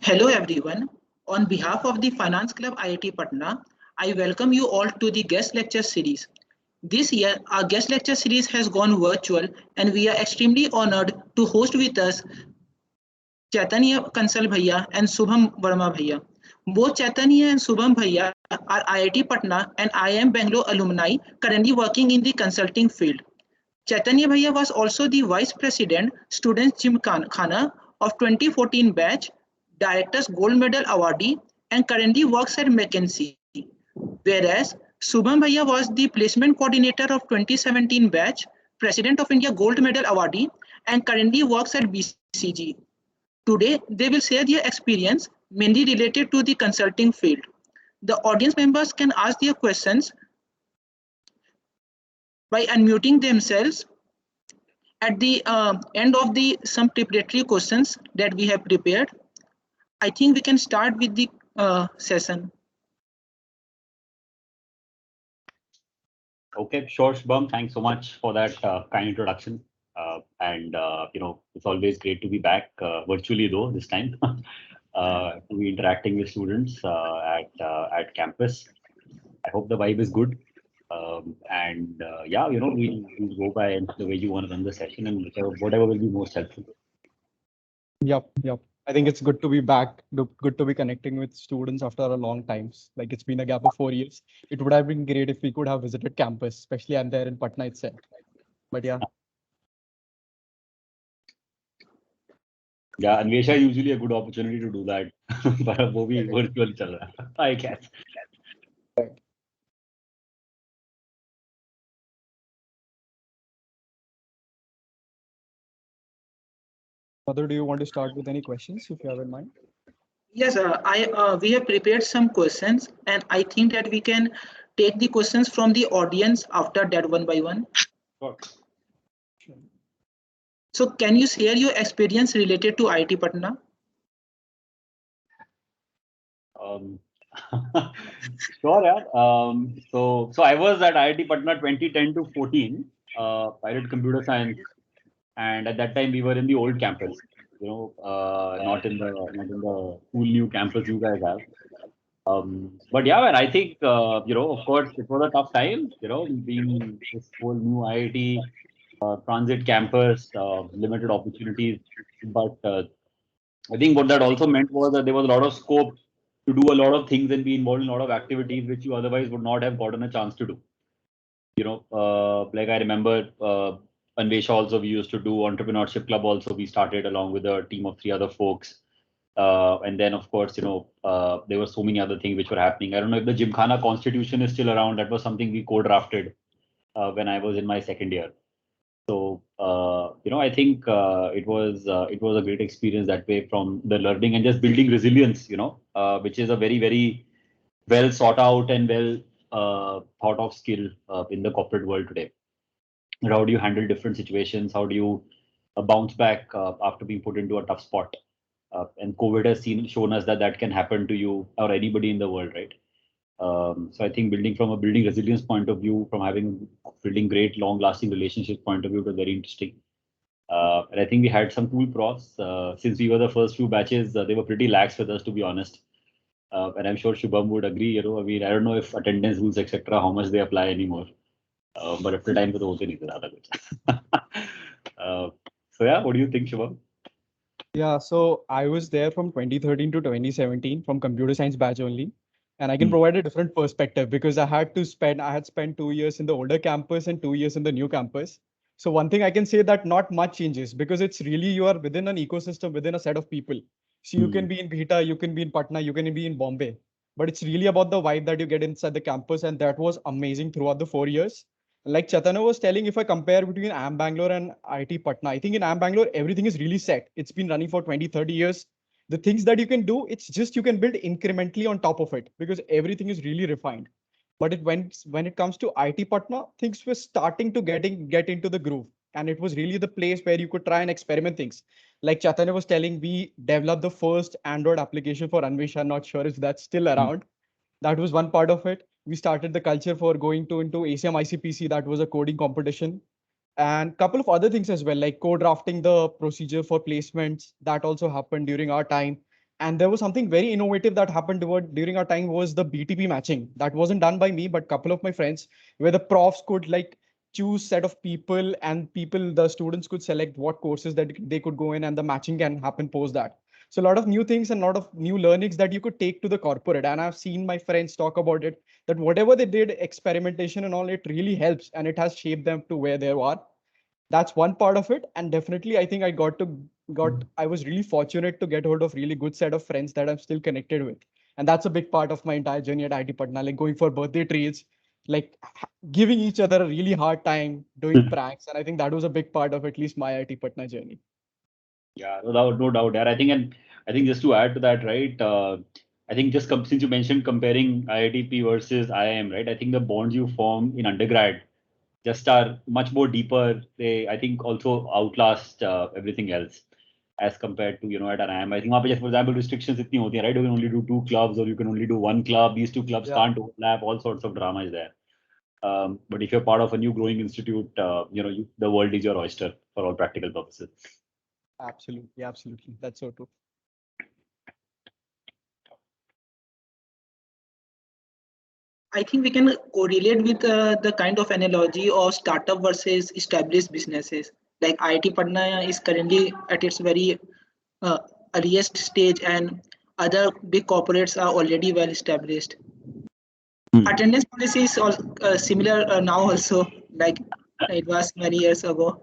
Hello everyone. On behalf of the Finance Club IIT Patna, I welcome you all to the guest lecture series. This year, our guest lecture series has gone virtual and we are extremely honored to host with us Chaitanya Kansal Bhaiya and Subham Verma Bhaiya. Both Chaitanya and Subham Bhaiya are IIT Patna and IIM Bangalore alumni currently working in the consulting field. Chaitanya Bhaiya was also the Vice President, Students Gymkhana of 2014 batch, Director's Gold Medal awardee, and currently works at McKinsey. Whereas Subham Bhaiya was the Placement Coordinator of 2017 batch, President of India Gold Medal awardee, and currently works at BCG. Today, they will share their experience, mainly related to the consulting field. The audience members can ask their questions by unmuting themselves at the end of the some preparatory questions that we have prepared. I think we can start with the session. Okay, sure, Shubham. Thanks so much for that kind introduction. It's always great to be back virtually though this time. To be interacting with students at campus. I hope the vibe is good. We'll go by the way you want to run the session and whatever will be most helpful. Yep. I think it's good to be back, good to be connecting with students after a long time. Like it's been a gap of 4 years. It would have been great if we could have visited campus, especially I'm there in Patna itself. But yeah. Yeah, Anvesha usually a good opportunity to do that. But वो भी virtual चल रहा है, I guess. Madhur, do you want to start with any questions if you have in mind? Yes, we have prepared some questions, and I think that we can take the questions from the audience after that one by one. Sure. So, can you share your experience related to IIT Patna? Sure, yeah. So I was at IIT Patna 2010 to 14. I did computer science, and at that time we were in the old campus. Not in the cool new campus you guys have. But yeah, man, I think of course, it was a tough time. Being this whole new IIT transit campus, limited opportunities. But I think what that also meant was that there was a lot of scope to do a lot of things and be involved in a lot of activities which you otherwise would not have gotten a chance to do. Like I remember Anvesha also, we used to do entrepreneurship club also. We started along with a team of 3 other folks. And then, of course, there were so many other things which were happening. I don't know if the Gymkhana constitution is still around. That was something we co-drafted when I was in my second year. So, I think it was a great experience that way, from the learning and just building resilience, which is a very, very well sought out and well thought of skill in the corporate world today. And how do you handle different situations? How do you bounce back after being put into a tough spot? And COVID has shown us that that can happen to you or anybody in the world, right? So I think from a building resilience point of view, from building great long-lasting relationships point of view, it was very interesting. And I think we had some cool profs. Since we were the first few batches, they were pretty lax with us, to be honest. And I'm sure Shubham would agree. I don't know if attendance rules, etc., how much they apply anymore. But at the time, तो होते नहीं थे ज़्यादा कुछ. So yeah, what do you think, Shubham? Yeah, so I was there from 2013 to 2017 from computer science batch only. And I can provide a different perspective because I had spent 2 years in the older campus and 2 years in the new campus. So one thing I can say that not much changes because it's really, you are within an ecosystem, within a set of people. So you can be in Bhita, you can be in Patna, you can be in Bombay. But it's really about the vibe that you get inside the campus. And that was amazing throughout the 4 years. Like Chaitanya was telling, if I compare between IIM Bangalore and IIT Patna, I think in IIM Bangalore, everything is really set. It's been running for 20, 30 years. The things that you can do, it's just you can build incrementally on top of it because everything is really refined. But when it comes to IIT Patna, things were starting to get into the groove. And it was really the place where you could try and experiment things. Like Chaitanya was telling, we developed the first Android application for Anvesha. Not sure if that's still around. That was one part of it. We started the culture for going into ACM ICPC. That was a coding competition. And a couple of other things as well, like co-drafting the procedure for placements. That also happened during our time. And there was something very innovative that happened during our time was the BTP matching. That wasn't done by me, but a couple of my friends, where the profs could like choose set of people, and the students could select what courses that they could go in, and the matching can happen post that. So a lot of new things and a lot of new learnings that you could take to the corporate. And I've seen my friends talk about it, that whatever they did, experimentation and all, it really helps and it has shaped them to where they are. That's one part of it. And definitely, I think I was really fortunate to get hold of really good set of friends that I'm still connected with. And that's a big part of my entire journey at IIT Patna, like going for birthday treats, like giving each other a really hard time, doing pranks. And I think that was a big part of at least my IIT Patna journey. Yeah, no doubt. Yeah, I think just to add to that, right? I think just since you mentioned comparing IITP versus IIM, right? I think the bonds you form in undergrad just are much more deeper. They, I think, also outlast everything else as compared to, at an IIM. I think, for example, restrictions itni hoti hai, right? You can only do 2 clubs or you can only do 1 club. These 2 clubs can't overlap. All sorts of drama is there. But if you're part of a new growing institute, the world is your oyster for all practical purposes. Absolutely. That's so true. I think we can correlate with the kind of analogy of startup versus established businesses. Like IIT Patna is currently at its very earliest stage, and other big corporates are already well established. Attendance policy is similar now also, like it was many years ago.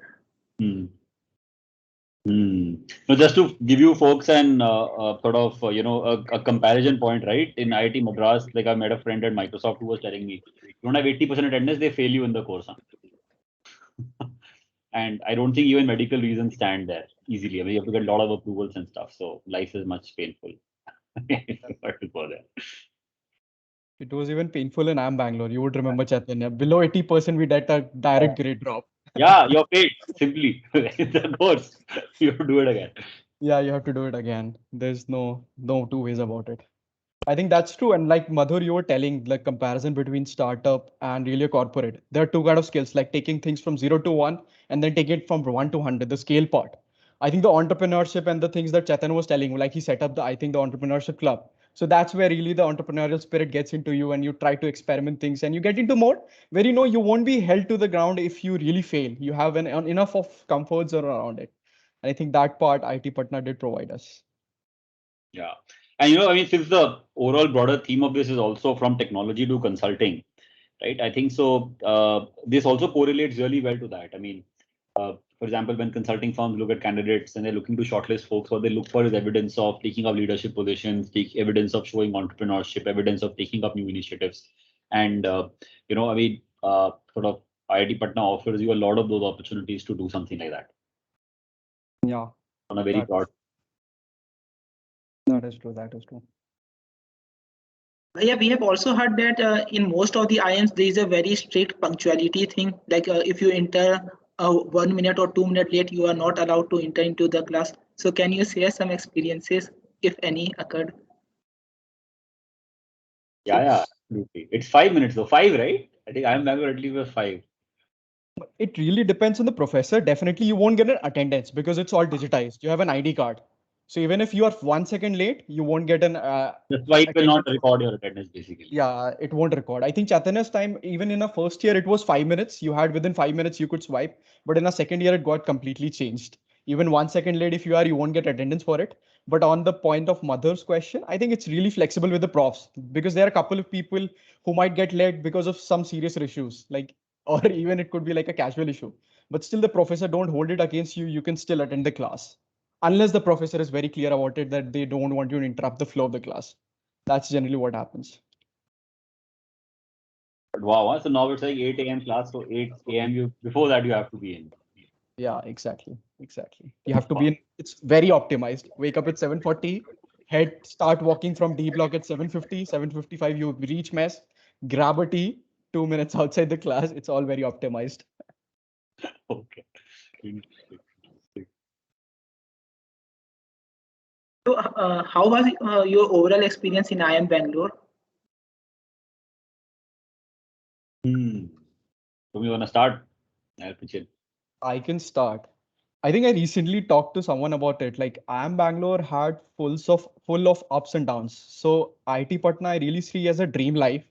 So just to give you folks an sort of a comparison point, right? In IIT Madras, like I met a friend at Microsoft who was telling me, you don't have 80% attendance, they fail you in the course. Huh? And I don't think even medical reasons stand there easily. I mean, you have to get a lot of approvals and stuff. So life is much painful. to go there. It was even painful in IIM Bangalore. You would remember, Chaitanya. Below 80%, we did a direct grade drop. Yeah, you're paid simply. It's a course. You have to do it again. Yeah, you have to do it again. There's no two ways about it. I think that's true. And like Madhur, you were telling, like comparison between startup and really a corporate. There are two kind of skills, like taking things from 0 to 1 and then taking it from 1 to 100, the scale part. I think the entrepreneurship and the things that Chetan was telling, like he set up the entrepreneurship club. So that's where really the entrepreneurial spirit gets into you, and you try to experiment things and you get into mode where you won't be held to the ground if you really fail. You have enough of comfort zone around it. And I think that part IIT Patna did provide us. Yeah. And I mean, since the overall broader theme of this is also from technology to consulting, right? I think so. This also correlates really well to that. I mean, for example, when consulting firms look at candidates and they're looking to shortlist folks, what they look for is evidence of taking up leadership positions, evidence of showing entrepreneurship, evidence of taking up new initiatives. And, I mean, sort of IIT Patna offers you a lot of those opportunities to do something like that. Yeah. On a very broad. That is true. That is true. Yeah, we have also heard that in most of the IIMs, there is a very strict punctuality thing. Like if you enter 1 minute or 2 minutes late, you are not allowed to enter into the class. So can you share some experiences, if any, occurred? Yeah, absolutely. It's 5 minutes though. 5, right? I think IIM Bangalore at least was 5. It really depends on the professor. Definitely, you won't get an attendance because it's all digitized. You have an ID card. So even if you are 1 second late, you won't get an. That's why it will not record your attendance, basically. Yeah, it won't record. I think Chaitanya's time, even in a first year, it was 5 minutes. You had within 5 minutes, you could swipe. But in a second year, it got completely changed. Even 1 second late, if you won't get attendance for it. But on the point of Madhur's question, I think it's really flexible with the profs, because there are a couple of people who might get late because of some serious issues, like, or even it could be like a casual issue. But still, the professor don't hold it against you. You can still attend the class, unless the professor is very clear about it that they don't want you to interrupt the flow of the class. That's generally what happens. Wow, so now it's like 8 a.m. class, so 8 a.m. before that you have to be in. Yeah, exactly. You have to be in. It's very optimized. Wake up at 7:40, start walking from D block at 7:50, 7:55. You reach mess, grab a tea, 2 minutes outside the class. It's all very optimized. Okay. So how was your overall experience in IIM Bangalore? So you want to start? I'll pitch in. I can start. I think I recently talked to someone about it. Like IIM Bangalore had full of ups and downs. So IIT Patna I really see as a dream life,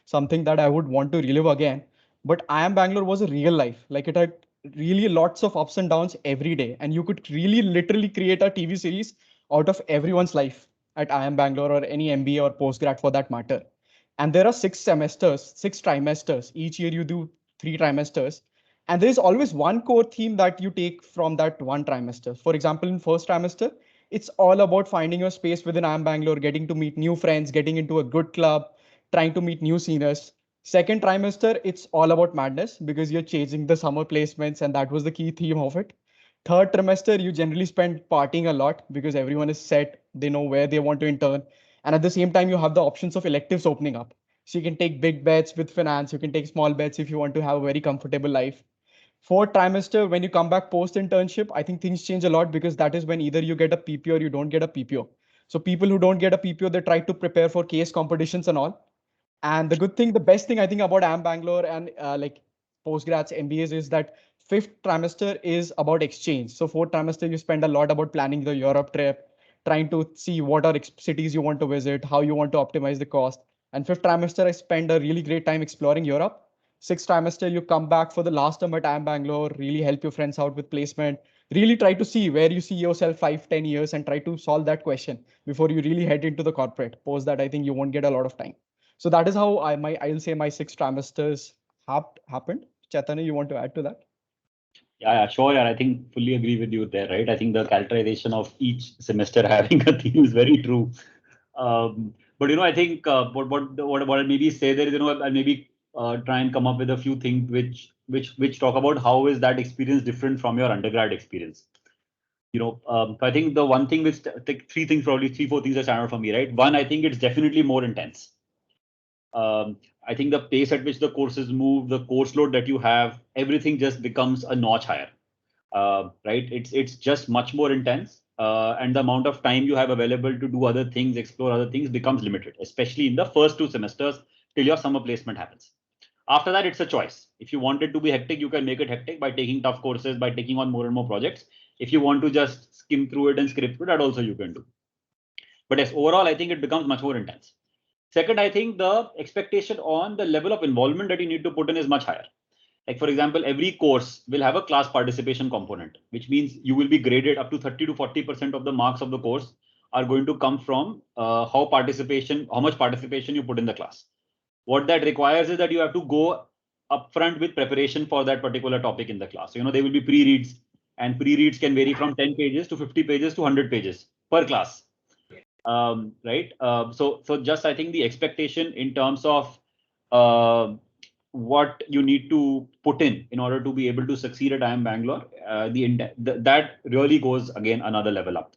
something that I would want to relive again. But IIM Bangalore was a real life. Like it had really lots of ups and downs every day, and you could really literally create a TV series out of everyone's life at IIM Bangalore or any MBA or postgrad for that matter. And there are 6 semesters, 6 trimesters. Each year you do 3 trimesters, and there is always one core theme that you take from that one trimester. For example, in first trimester, it's all about finding your space within IIM Bangalore, getting to meet new friends, getting into a good club, trying to meet new seniors. Second trimester, it's all about madness because you're chasing the summer placements, and that was the key theme of it. Third trimester, you generally spend partying a lot because everyone is set, they know where they want to intern. And at the same time, you have the options of electives opening up. So you can take big bets with finance, you can take small bets if you want to have a very comfortable life. Fourth trimester, when you come back post internship, I think things change a lot because that is when either you get a PPO or you don't get a PPO. So people who don't get a PPO, they try to prepare for case competitions and all. And the good thing, the best thing I think about IIM Bangalore and like postgrads, MBAs is that fifth trimester is about exchange. So fourth trimester, you spend a lot about planning the Europe trip, trying to see what are cities you want to visit, how you want to optimize the cost. And fifth trimester, I spend a really great time exploring Europe. Sixth trimester, you come back for the last term at IIM Bangalore, really help your friends out with placement, really try to see where you see yourself 5, 10 years and try to solve that question before you really head into the corporate. Post that, I think you won't get a lot of time. So that is how I'll say my 6 trimesters happened. Chaitanya, you want to add to that? Yeah, sure. Yeah, I think fully agree with you there, right? I think the characterization of each semester having a theme is very true. But I think what I'll maybe say there is, I'll maybe try and come up with a few things which talk about how is that experience different from your undergrad experience. So I think the one thing which three things, probably 3, 4 things that stand out for me, right? One, I think it's definitely more intense. I think the pace at which the courses move, the course load that you have, everything just becomes a notch higher. Right? It's just much more intense, and the amount of time you have available to do other things, explore other things, becomes limited, especially in the first 2 semesters till your summer placement happens. After that, it's a choice. If you want it to be hectic, you can make it hectic by taking tough courses, by taking on more and more projects. If you want to just skim through it and script through that, also you can do. But yes, overall, I think it becomes much more intense. Second, I think the expectation on the level of involvement that you need to put in is much higher. Like, for example, every course will have a class participation component, which means you will be graded up to 30 to 40% of the marks of the course are going to come from how much participation you put in the class. What that requires is that you have to go upfront with preparation for that particular topic in the class. So, there will be pre-reads, and pre-reads can vary from 10 pages to 50 pages to 100 pages per class. Right. So just I think the expectation in terms of what you need to put in order to be able to succeed at IIM Bangalore, that really goes again another level up.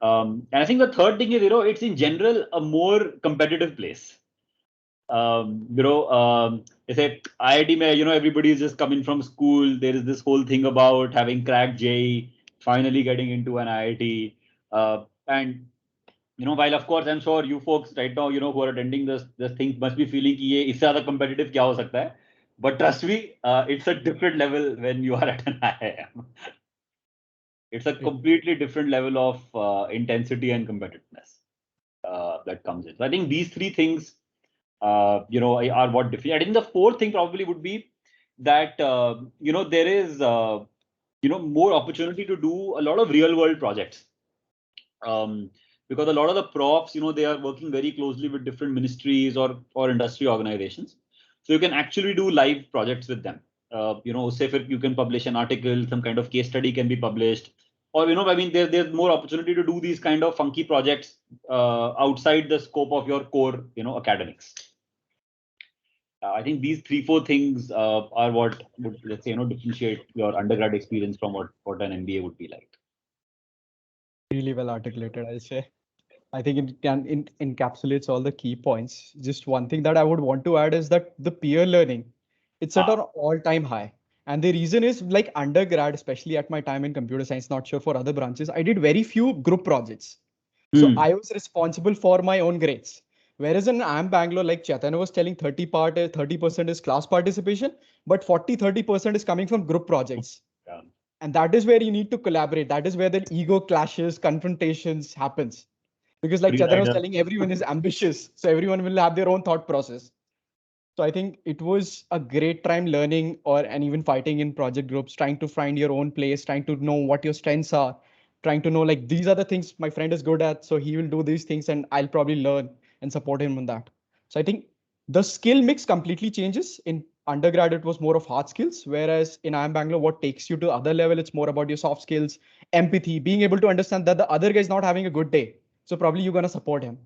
And I think the third thing is, it's in general a more competitive place. They say IIT mein, everybody is just coming from school. There is this whole thing about having cracked JEE, finally getting into an IIT, and while of course I'm sure you folks right now, who are attending this thing must be feeling कि ये इससे ज़्यादा competitive क्या हो सकता है? But trust me, it's a different level when you are at an IIM. It's a completely different level of intensity and competitiveness that comes in. So I think these three things, are what different. I think the fourth thing probably would be that there is more opportunity to do a lot of real world projects. Because a lot of the profs, they are working very closely with different ministries or industry organizations. So you can actually do live projects with them. Say if you can publish an article, some kind of case study can be published. Or, there's more opportunity to do these kind of funky projects outside the scope of your core, academics. I think these 3-4 things are what would, let's say, differentiate your undergrad experience from what an MBA would be like. Really well articulated, I'll say. I think it encapsulates all the key points. Just one thing that I would want to add is that the peer learning, it's at an all-time high. And the reason is, like undergrad, especially at my time in computer science, not sure for other branches, I did very few group projects. So I was responsible for my own grades. Whereas in IIM Bangalore, like Chaitanya was telling, 30% is class participation, but 40-30% is coming from group projects. Yeah. And that is where you need to collaborate. That is where the ego clashes, confrontations happens. Because like Free Chetan was rider. telling, everyone is ambitious. So everyone will have their own thought process. So I think it was a great time learning and even fighting in project groups, trying to find your own place, trying to know what your strengths are, trying to know like these are the things my friend is good at. So he will do these things and I'll probably learn and support him on that. So I think the skill mix completely changes. In undergrad, it was more of hard skills, whereas in IIM Bangalore, what takes you to other level, it's more about your soft skills, empathy, being able to understand that the other guy is not having a good day. So probably you're going to support him.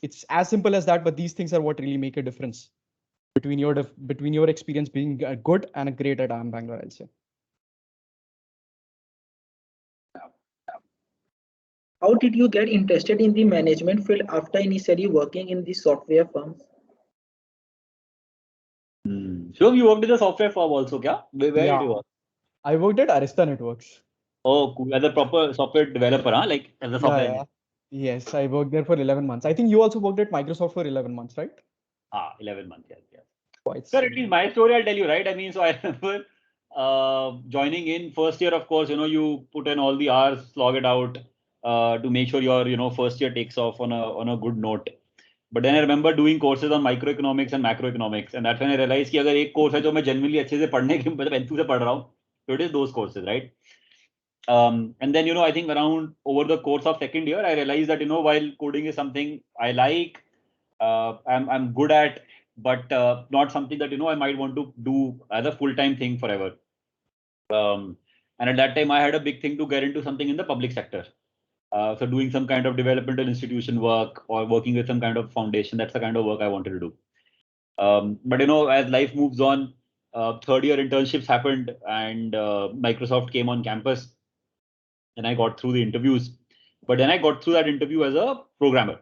It's as simple as that, but these things are what really make a difference between your experience being good and a great at IIM Bangalore, I'll say. How did you get interested in the management field after initially working in the software firms? So you worked in a software firm also, kya? Where did you work? I worked at Arista Networks. Oh, cool. As a proper software developer, huh? Like as a software engineer. Yes, I worked there for 11 months. I think you also worked at Microsoft for 11 months, right? 11 months, yes. Quite Sir, similar. at least my story I'll tell you, right? I mean, so I remember joining in first year, of course, you put in all the hours, slog it out to make sure your, first year takes off on a good note. But then I remember doing courses on microeconomics and macroeconomics, and that's when I realized कि अगर एक course है जो मैं genuinely अच्छे से पढ़ने के मतलब enthu से पढ़ रहा हूँ, so it is those courses, right? And then I think around over the course of second year, I realized that while coding is something I like, I'm good at, but not something that I might want to do as a full-time thing forever. And at that time, I had a big thing to get into something in the public sector. So doing some kind of developmental institution work or working with some kind of foundation, that's the kind of work I wanted to do. But as life moves on, third year internships happened and Microsoft came on campus and I got through the interviews. But then I got through that interview as a programmer.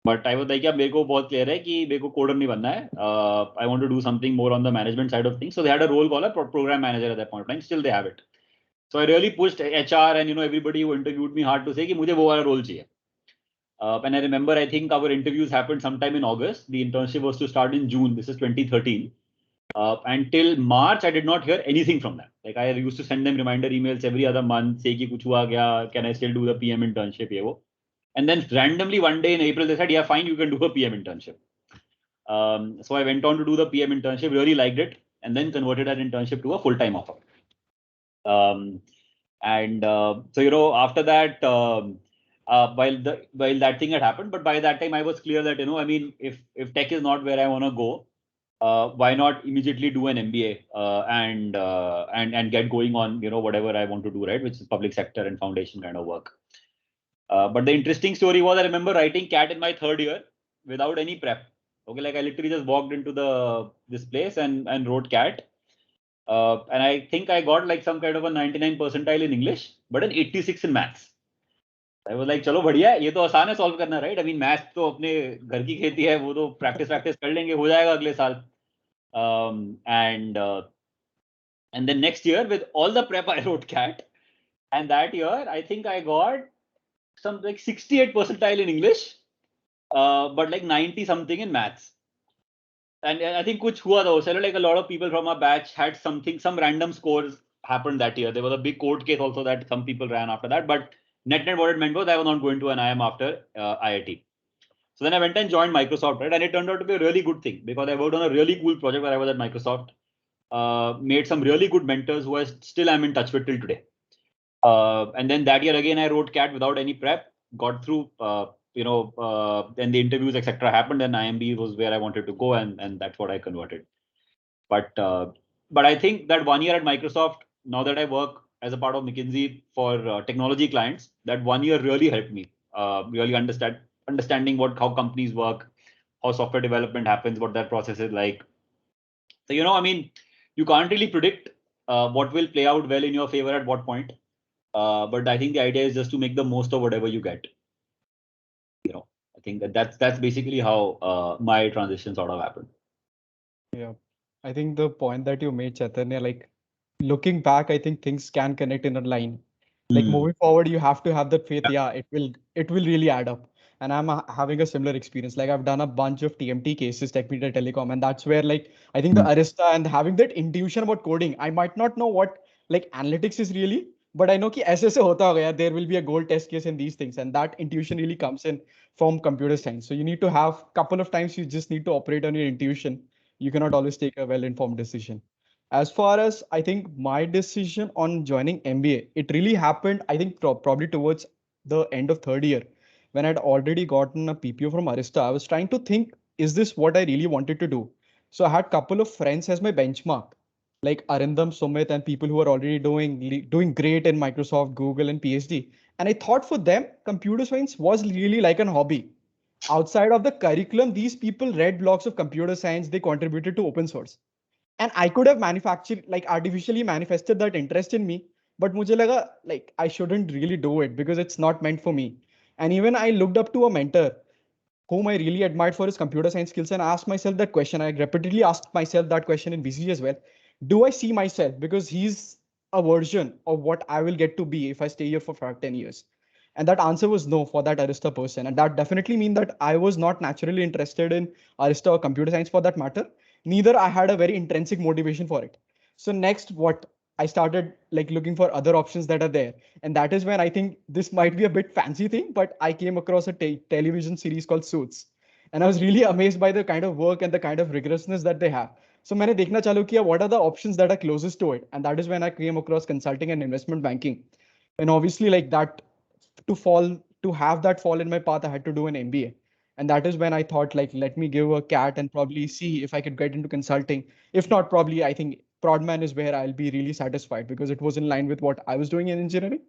But I was like, yeah, मेरे को बहुत clear है कि मेरे को coder नहीं बनना है. I want to do something more on the management side of things. So they had a role called a program manager at that point of time. Still they have it. So I really pushed HR and everybody who interviewed me hard to say कि मुझे वो वाला role चाहिए. And I remember, I think our interviews happened sometime in August. The internship was to start in June. This is 2013. Until March, I did not hear anything from them. Like I used to send them reminder emails every other month, say कि कुछ हुआ क्या, can I still do the PM internship? ये वो. And then randomly one day in April, they said, yeah, fine, you can do a PM internship. So I went on to do the PM internship, really liked it, and then converted that internship to a full-time offer. So, after that, while that thing had happened, but by that time I was clear that, I mean, if tech is not where I want to go, why not immediately do an MBA and get going on, whatever I want to do, right? Which is public sector and foundation kind of work. But the interesting story was I remember writing CAT in my third year without any prep. Okay, like I literally just walked into this place and wrote CAT. And I think I got like some kind of a 99 percentile in English, but an 86 in maths. I was like, चलो बढ़िया है, ये तो आसान है solve करना, right? I mean, maths तो अपने घर की खेती है, वो तो practice कर लेंगे, हो जाएगा अगले साल. And then next year with all the prep I wrote CAT, and that year I think I got some like 68 percentile in English, but like 90 something in maths. And I think kuch hua tha, so like a lot of people from our batch had some random scores happened that year. There was a big court case also that some people ran after that, but net what it meant was I was not going to an IIM after IIT. So then I went and joined Microsoft, right? And it turned out to be a really good thing because I worked on a really cool project where I was at Microsoft, made some really good mentors who I still am in touch with till today. And then that year again, I wrote CAT without any prep, got through, then the interviews, etc. happened, and IMB was where I wanted to go, and that's what I converted. But I think that 1 year at Microsoft, now that I work as a part of McKinsey for technology clients, that 1 year really helped me really understanding how companies work, how software development happens, what that process is like. So, I mean, you can't really predict what will play out well in your favor at what point. But I think the idea is just to make the most of whatever you get. I think that's basically how my transition sort of happened. Yeah, I think the point that you made, Chaitanya, like looking back, I think things can connect in a line. Like moving forward, you have to have that faith. Yeah, it will really add up. And I'm having a similar experience. Like I've done a bunch of TMT cases, Tech Media Telecom, and that's where like I think the Arista and having that intuition about coding, I might not know what like analytics is really, but I know कि ऐसे ऐसे होता होगा यार, there will be a goal test case in these things, and that intuition really comes in from computer science. So you need to have couple of times, you just need to operate on your intuition. You cannot always take a well-informed decision. As far as I think my decision on joining MBA, it really happened, I think probably towards the end of third year, when I'd already gotten a PPO from Arista. I was trying to think, is this what I really wanted to do? So I had couple of friends as my benchmark, like Arindam, Sumit, and people who are already doing great in Microsoft, Google, and PhD. And I thought for them, computer science was really like an hobby. Outside of the curriculum, these people read blocks of computer science. They contributed to open source, and I could have manufactured, like artificially manifested that interest in me, but mujhe laga like I shouldn't really do it because it's not meant for me. And even I looked up to a mentor whom I really admired for his computer science skills, and asked myself that question. I repeatedly asked myself that question in BCG as well. Do I see myself, because he's a version of what I will get to be if I stay here for 10 years? And that answer was no for that Arista person. And that definitely mean that I was not naturally interested in Arista or computer science for that matter. Neither I had a very intrinsic motivation for it. So next, what I started like looking for other options that are there. And that is when I think this might be a bit fancy thing, but I came across a television series called Suits. And I was really amazed by the kind of work and the kind of rigorousness that they have. So मैंने देखना चालू किया what are the options that are closest to it. And that is when I came across consulting and investment banking. And obviously like that, to have that fall in my path, I had to do an MBA. And that is when I thought like, let me give a cat and probably see if I could get into consulting. If not, probably I think Prodman is where I'll be really satisfied, because it was in line with what I was doing in engineering.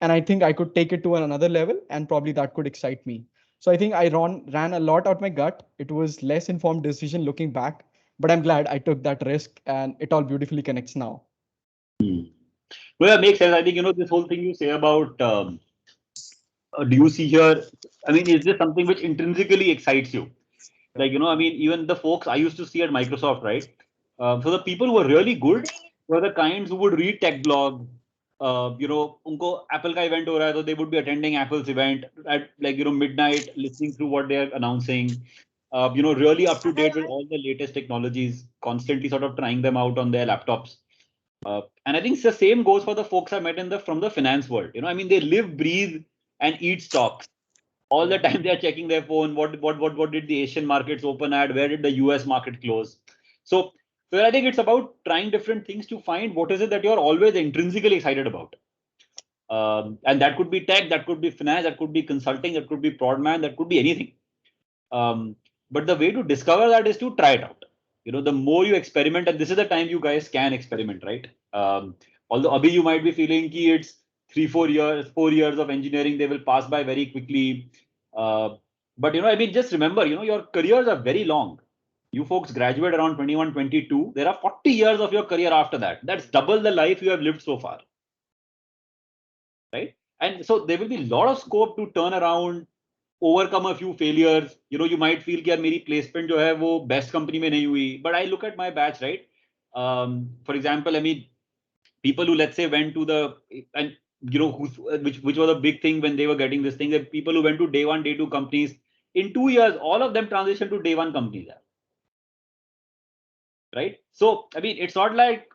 And I think I could take it to another level, and probably that could excite me. So I think I ran a lot out my gut. It was less informed decision looking back, but I'm glad I took that risk, and it all beautifully connects now. Well, that makes sense. I think, this whole thing you say about, do you see here, I mean, is this something which intrinsically excites you? Like, I mean, even the folks I used to see at Microsoft, right? So the people who were really good were the kinds who would read tech blog. Unko Apple ka event ho raha hai, so they would be attending Apple's event at like, midnight, listening through what they're announcing. Really up to date with all the latest technologies, constantly sort of trying them out on their laptops. And I think the same goes for the folks I met from the finance world. I mean, they live, breathe, and eat stocks. All the time they are checking their phone. What did the Asian markets open at? Where did the US market close? So I think it's about trying different things to find what is it that you're always intrinsically excited about. And that could be tech, that could be finance, that could be consulting, that could be Prodman, that could be anything. But the way to discover that is to try it out. The more you experiment, and this is the time you guys can experiment, right? Although Abhi, you might be feeling ki it's 4 years of engineering, they will pass by very quickly. But I mean, just remember, your careers are very long. You folks graduate around 21, 22. There are 40 years of your career after that. That's double the life you have lived so far. Right? And so there will be a lot of scope to turn around, overcome a few failures. You might feel that my placement jo hai, wo best company mein nahi hui. But I look at my batch, right? For example, I mean, people who, let's say, went to the, and which was a big thing when they were getting this thing, that people who went to day 1, day 2 companies, in 2 years, all of them transitioned to day 1 companies. Right? So, I mean, it's not like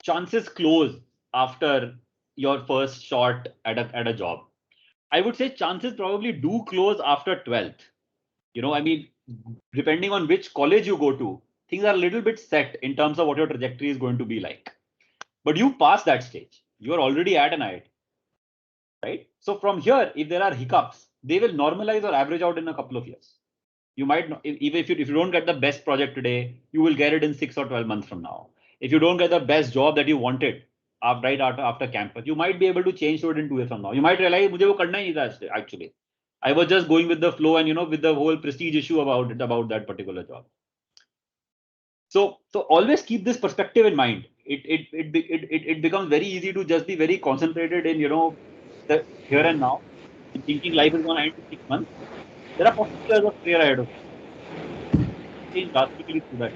chances close after your first shot at a job. I would say chances probably do close after 12th. I mean, depending on which college you go to, things are a little bit set in terms of what your trajectory is going to be like. But you pass that stage. You are already at an IIT. Right? So from here, if there are hiccups, they will normalize or average out in a couple of years. You might not, even if you don't get the best project today, you will get it in 6 or 12 months from now. If you don't get the best job that you wanted right after campus, you might be able to change to it in 2 years from now. You might realize, mujhe wo karna hi nahi tha actually. I was just going with the flow, and with the whole prestige issue about that particular job. So always keep this perspective in mind. It becomes very easy to just be very concentrated in the here and now, and thinking life is going to end in 6 months. There are 40 years of career ahead of you. Change drastically through that.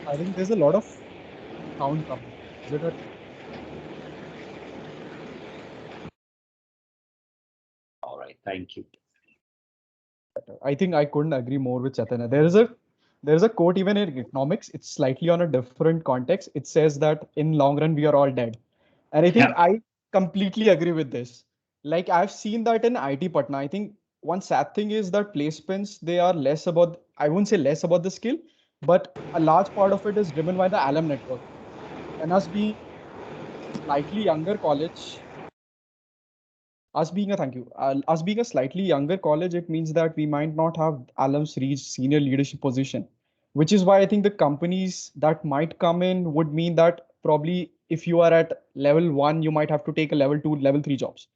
I think there's a lot of sound coming. Is it a All right, thank you. I think I couldn't agree more with Chaitanya. There is a quote even in economics. It's slightly on a different context. It says that in long run we are all dead, and I think Yeah. I completely agree with this. Like I've seen that in IT Patna. I think one sad thing is that placements, they are less about, I wouldn't say less about the skill, but a large part of it is driven by the alum network. And us being slightly younger college, us being a slightly younger college, it means that we might not have alums reach senior leadership position, which is why I think the companies that might come in would mean that probably if you are at level 1, you might have to take a level 2, level 3 jobs.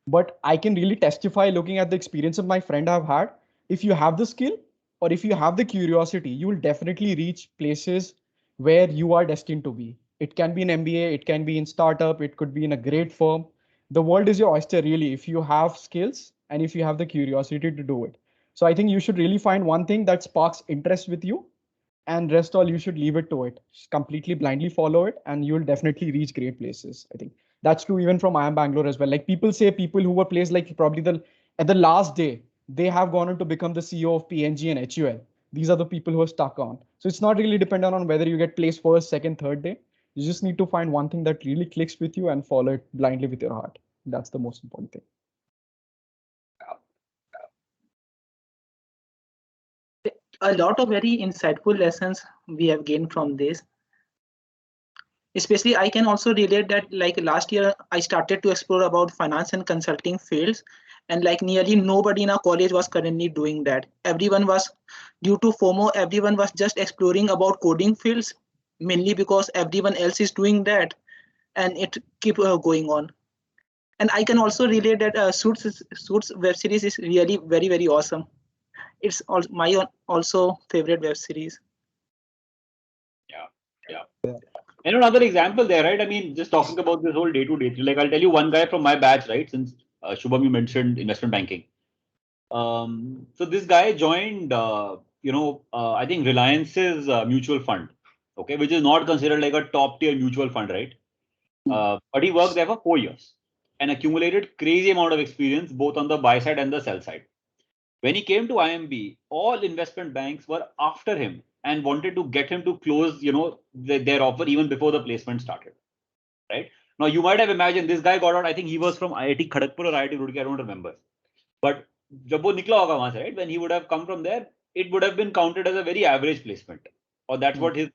But I can really testify looking at the experience of my friend I've had, if you have the skill or if you have the curiosity, you will definitely reach places where you are destined to be. It can be in MBA, it can be in startup, it could be in a great firm. The world is your oyster, really, if you have skills and if you have the curiosity to do it. So I think you should really find one thing that sparks interest with you, and rest all you should leave it to it. Just completely blindly follow it and you'll definitely reach great places. I think that's true even from IIM Bangalore as well. Like people say, people who were placed like probably the at the last day, they have gone on to become the CEO of PNG and HUL. These are the people who are stuck on. So it's not really dependent on whether you get placed first, second, third day. You just need to find one thing that really clicks with you and follow it blindly with your heart. That's the most important thing. A lot of very insightful lessons we have gained from this. Especially, I can also relate that like last year, I started to explore about finance and consulting fields, and like nearly nobody in our college was currently doing that. Everyone was, due to FOMO, everyone was just exploring about coding fields, mainly because everyone else is doing that, and it keep going on. And I can also relate that Suits web series is really very awesome. It's my also favorite web series. Yeah. And another example there, right? I mean, just talking about this whole day-to-day, like I'll tell you one guy from my batch, right? Since Shubham, you mentioned investment banking. So this guy joined, I think Reliance's mutual fund, okay, which is not considered like a top tier mutual fund, right? But he worked there for 4 years and accumulated crazy amount of experience both on the buy side and the sell side. When he came to IMB, all investment banks were after him and wanted to get him to close, their offer even before the placement started, right? Now you might have imagined this guy got out. I think he was from IIT Kharagpur or IIT Roorkee, I don't remember. But जब वो निकला होगा वहां से, right? When he would have come from there, it would have been counted as a very average placement, or that's what his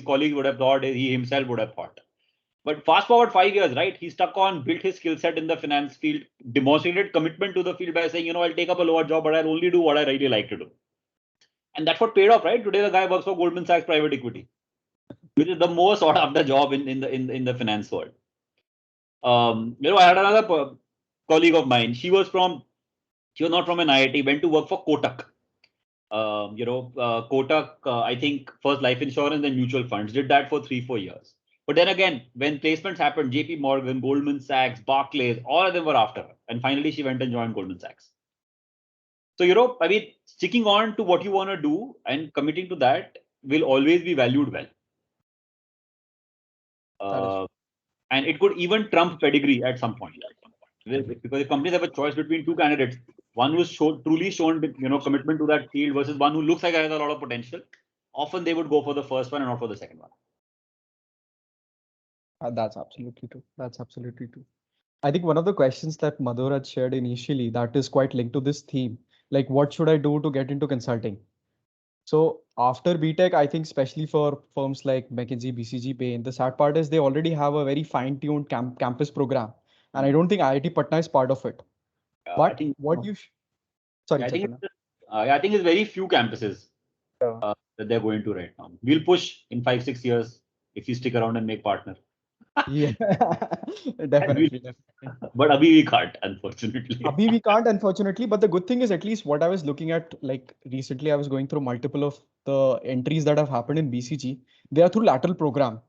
colleagues would have thought. He himself would have thought. But fast forward 5 years, right? He stuck on, built his skill set in the finance field, demonstrated commitment to the field by saying, I'll take up a lower job, but I'll only do what I really like to do. And that's what paid off, right? Today the guy works for Goldman Sachs Private Equity, which is the most sought after job in the finance world. I had another colleague of mine. She was not from an IIT, went to work for Kotak. Kotak, I think first life insurance, then mutual funds, did that for 3-4 years. But then again, when placements happened, JP Morgan, Goldman Sachs, Barclays, all of them were after her. And finally, she went and joined Goldman Sachs. So, I mean, sticking on to what you want to do and committing to that will always be valued well. And it could even trump pedigree at some point. Because if companies have a choice between two candidates, one who's truly shown commitment to that field versus one who looks like has a lot of potential, often they would go for the first one and not for the second one. That's absolutely true. That's absolutely true. I think one of the questions that Madhur had shared initially that is quite linked to this theme, like what should I do to get into consulting? So after BTech, I think especially for firms like McKinsey, BCG, Bain, the sad part is they already have a very fine-tuned campus program. And I don't think IIT Patna is part of it. But I think sorry, I think it's very few campuses that they're going to right now. We'll push in 5-6 years if you stick around and make partner. Yeah, definitely. But abhi we can't, unfortunately. Abhi we can't, unfortunately. But the good thing is, at least what I was looking at, like recently, I was going through multiple of the entries that have happened in BCG. They are through lateral program.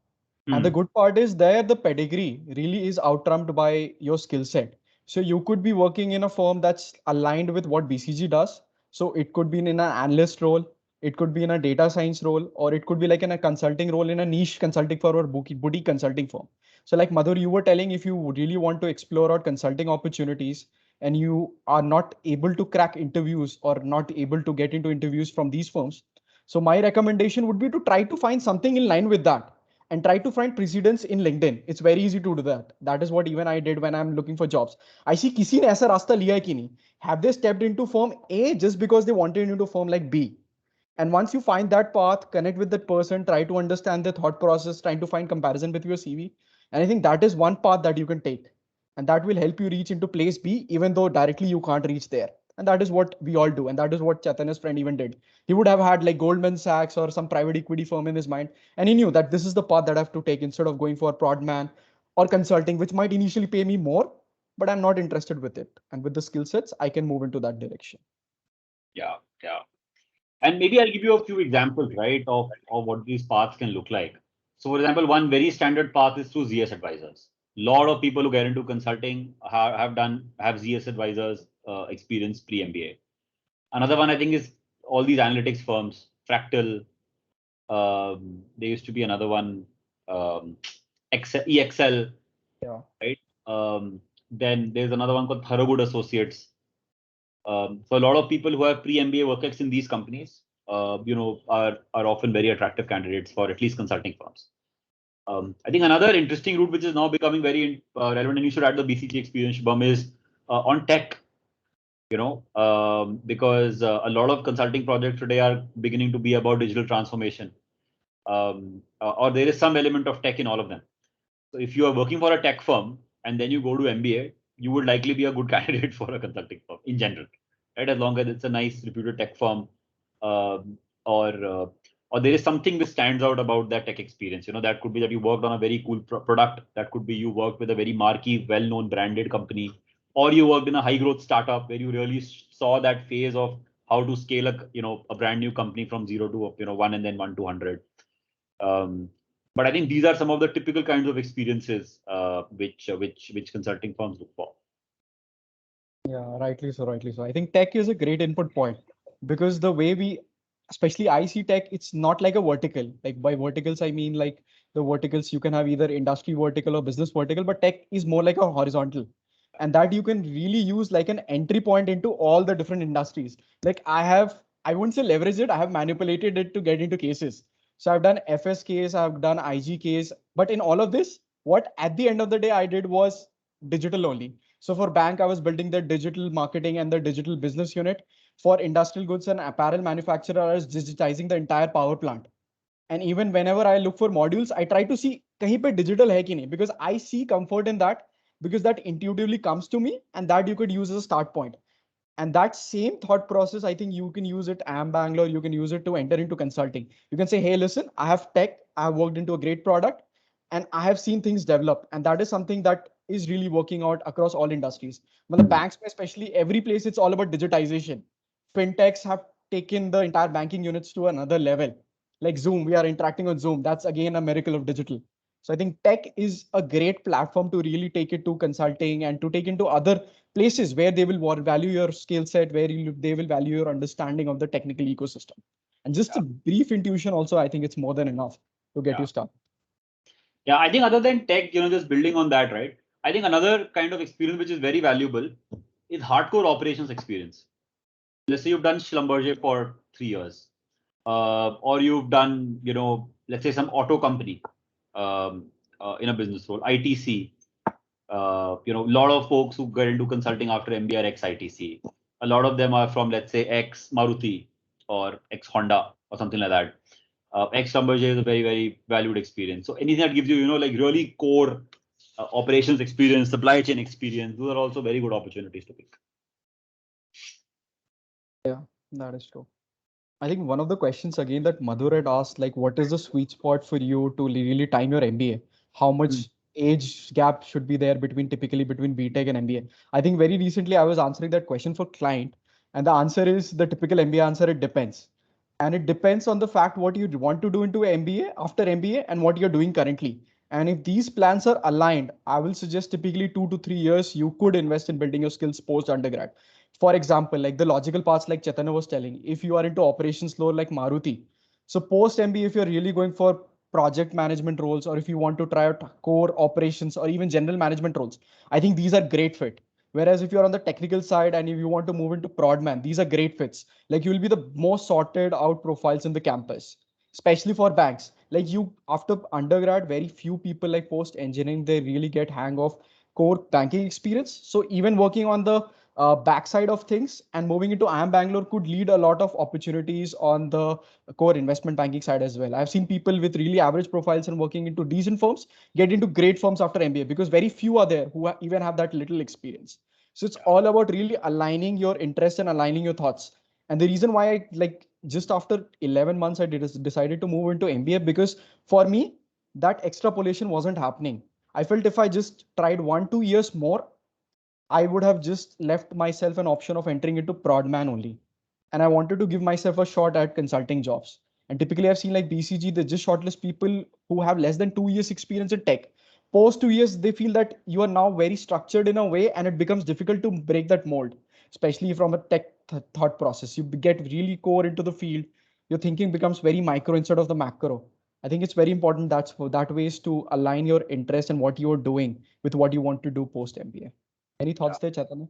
And the good part is there, the pedigree really is out-trumped by your skill set. So you could be working in a firm that's aligned with what BCG does. So it could be in an analyst role, it could be in a data science role, or it could be like in a consulting role in a niche consulting firm or boutique consulting firm. So like Madhur, you were telling, if you really want to explore out consulting opportunities, and you are not able to crack interviews or not able to get into interviews from these firms. So my recommendation would be to try to find something in line with that and try to find precedence in LinkedIn. It's very easy to do that. That is what even I did when I'm looking for jobs. I see किसी ने ऐसा रास्ता लिया है कि नहीं. Have they stepped into firm A just because they wanted into firm like B? And once you find that path, connect with that person, try to understand the thought process, trying to find comparison with your CV. And I think that is one path that you can take. And that will help you reach into place B, even though directly you can't reach there. And that is what we all do. And that is what Chaitanya's friend even did. He would have had like Goldman Sachs or some private equity firm in his mind. And he knew that this is the path that I have to take instead of going for Prodman or consulting, which might initially pay me more, but I'm not interested with it. And with the skill sets, I can move into that direction. Yeah, yeah. And maybe I'll give you a few examples, right, of what these paths can look like. So, for example, one very standard path is through ZS advisors. A lot of people who get into consulting have ZS advisors experience pre-MBA. Another one I think is all these analytics firms, Fractal. There used to be another one, EXL. Yeah. Right. Then there's another one called Thoroughgood Associates. So a lot of people who have pre-MBA work ex in these companies, are often very attractive candidates for at least consulting firms. I think another interesting route which is now becoming very relevant, and you should add the BCG experience, Shubham, is on tech. Because a lot of consulting projects today are beginning to be about digital transformation, or there is some element of tech in all of them. So if you are working for a tech firm and then you go to MBA, you would likely be a good candidate for a consulting firm in general, right? As long as it's a nice reputed tech firm, or there is something which stands out about that tech experience. That could be that you worked on a very cool product. That could be you worked with a very marquee, well-known branded company, or you worked in a high-growth startup where you really saw that phase of how to scale a brand new company from 0 to 1 and then 1 to 100. But I think these are some of the typical kinds of experiences which consulting firms look for. Yeah, rightly so, rightly so. I think tech is a great input point because the way especially I see tech, it's not like a vertical. Like by verticals, I mean like the verticals you can have either industry vertical or business vertical, but tech is more like a horizontal. And that you can really use like an entry point into all the different industries. Like I wouldn't say leverage it, I have manipulated it to get into cases. So I've done FS case, I've done IG case, but in all of this, what at the end of the day I did was digital only. So for bank, I was building the digital marketing and the digital business unit. For industrial goods and apparel manufacturer, I was digitizing the entire power plant. And even whenever I look for modules, I try to see kahin pe digital hai ki nahi, because I see comfort in that, because that intuitively comes to me and that you could use as a start point. And that same thought process, I think you can use it AM Bangalore, you can use it to enter into consulting. You can say, hey, listen, I have tech, I have worked into a great product, and I have seen things develop. And that is something that is really working out across all industries. But the banks, especially every place, it's all about digitization. Fintechs have taken the entire banking units to another level. Like Zoom, we are interacting on Zoom. That's again a miracle of digital. So I think tech is a great platform to really take it to consulting and to take into other places where they will value your skill set, where they will value your understanding of the technical ecosystem. And just a brief intuition also, I think it's more than enough to get you started. Yeah, I think other than tech, just building on that, right? I think another kind of experience which is very valuable is hardcore operations experience. Let's say you've done Schlumberger for 3 years, or you've done, let's say some auto company in a business role, ITC. A lot of folks who get into consulting after MBA are ex-ITC. A lot of them are from, let's say, ex-Maruti or ex-Honda or something like that. Ex-Schlumberger is a very, very valued experience. So anything that gives you, like really core operations experience, supply chain experience, those are also very good opportunities to pick. Yeah, that is true. I think one of the questions again that Madhur had asked, like, what is the sweet spot for you to really time your MBA? How much age gap should be there typically between BTech and MBA? I think very recently I was answering that question for client, and the answer is the typical MBA answer, it depends. And it depends on the fact what you want to do into MBA after MBA and what you're doing currently. And if these plans are aligned, I will suggest typically 2 to 3 years, you could invest in building your skills post undergrad. For example, like the logical parts, like Chaitanya was telling, if you are into operations law like Maruti, so post MBA, if you're really going for project management roles, or if you want to try out core operations or even general management roles, I think these are great fit, Whereas if you're on the technical side and if you want to move into Prodman, these are great fits. Like you will be the most sorted out profiles in the campus, especially for banks. Like you, after undergrad, very few people like post engineering, they really get hang of core banking experience. So even working on the backside of things and moving into IIM Bangalore could lead a lot of opportunities on the core investment banking side as well. I've seen people with really average profiles and working into decent firms get into great firms after MBA because very few are there who even have that little experience. So it's all about really aligning your interests and aligning your thoughts. And the reason why I like just after 11 months, I decided to move into MBA because for me, that extrapolation wasn't happening. I felt if I just tried 1-2 years more, I would have just left myself an option of entering into Prodman only. And I wanted to give myself a shot at consulting jobs. And typically I've seen like BCG, they just shortlist people who have less than 2 years experience in tech. Post 2 years, they feel that you are now very structured in a way and it becomes difficult to break that mold, especially from a tech thought process. You get really core into the field. Your thinking becomes very micro instead of the macro. I think it's very important that ways to align your interest and what you're doing with what you want to do post MBA. Any thoughts there, Chaitanya?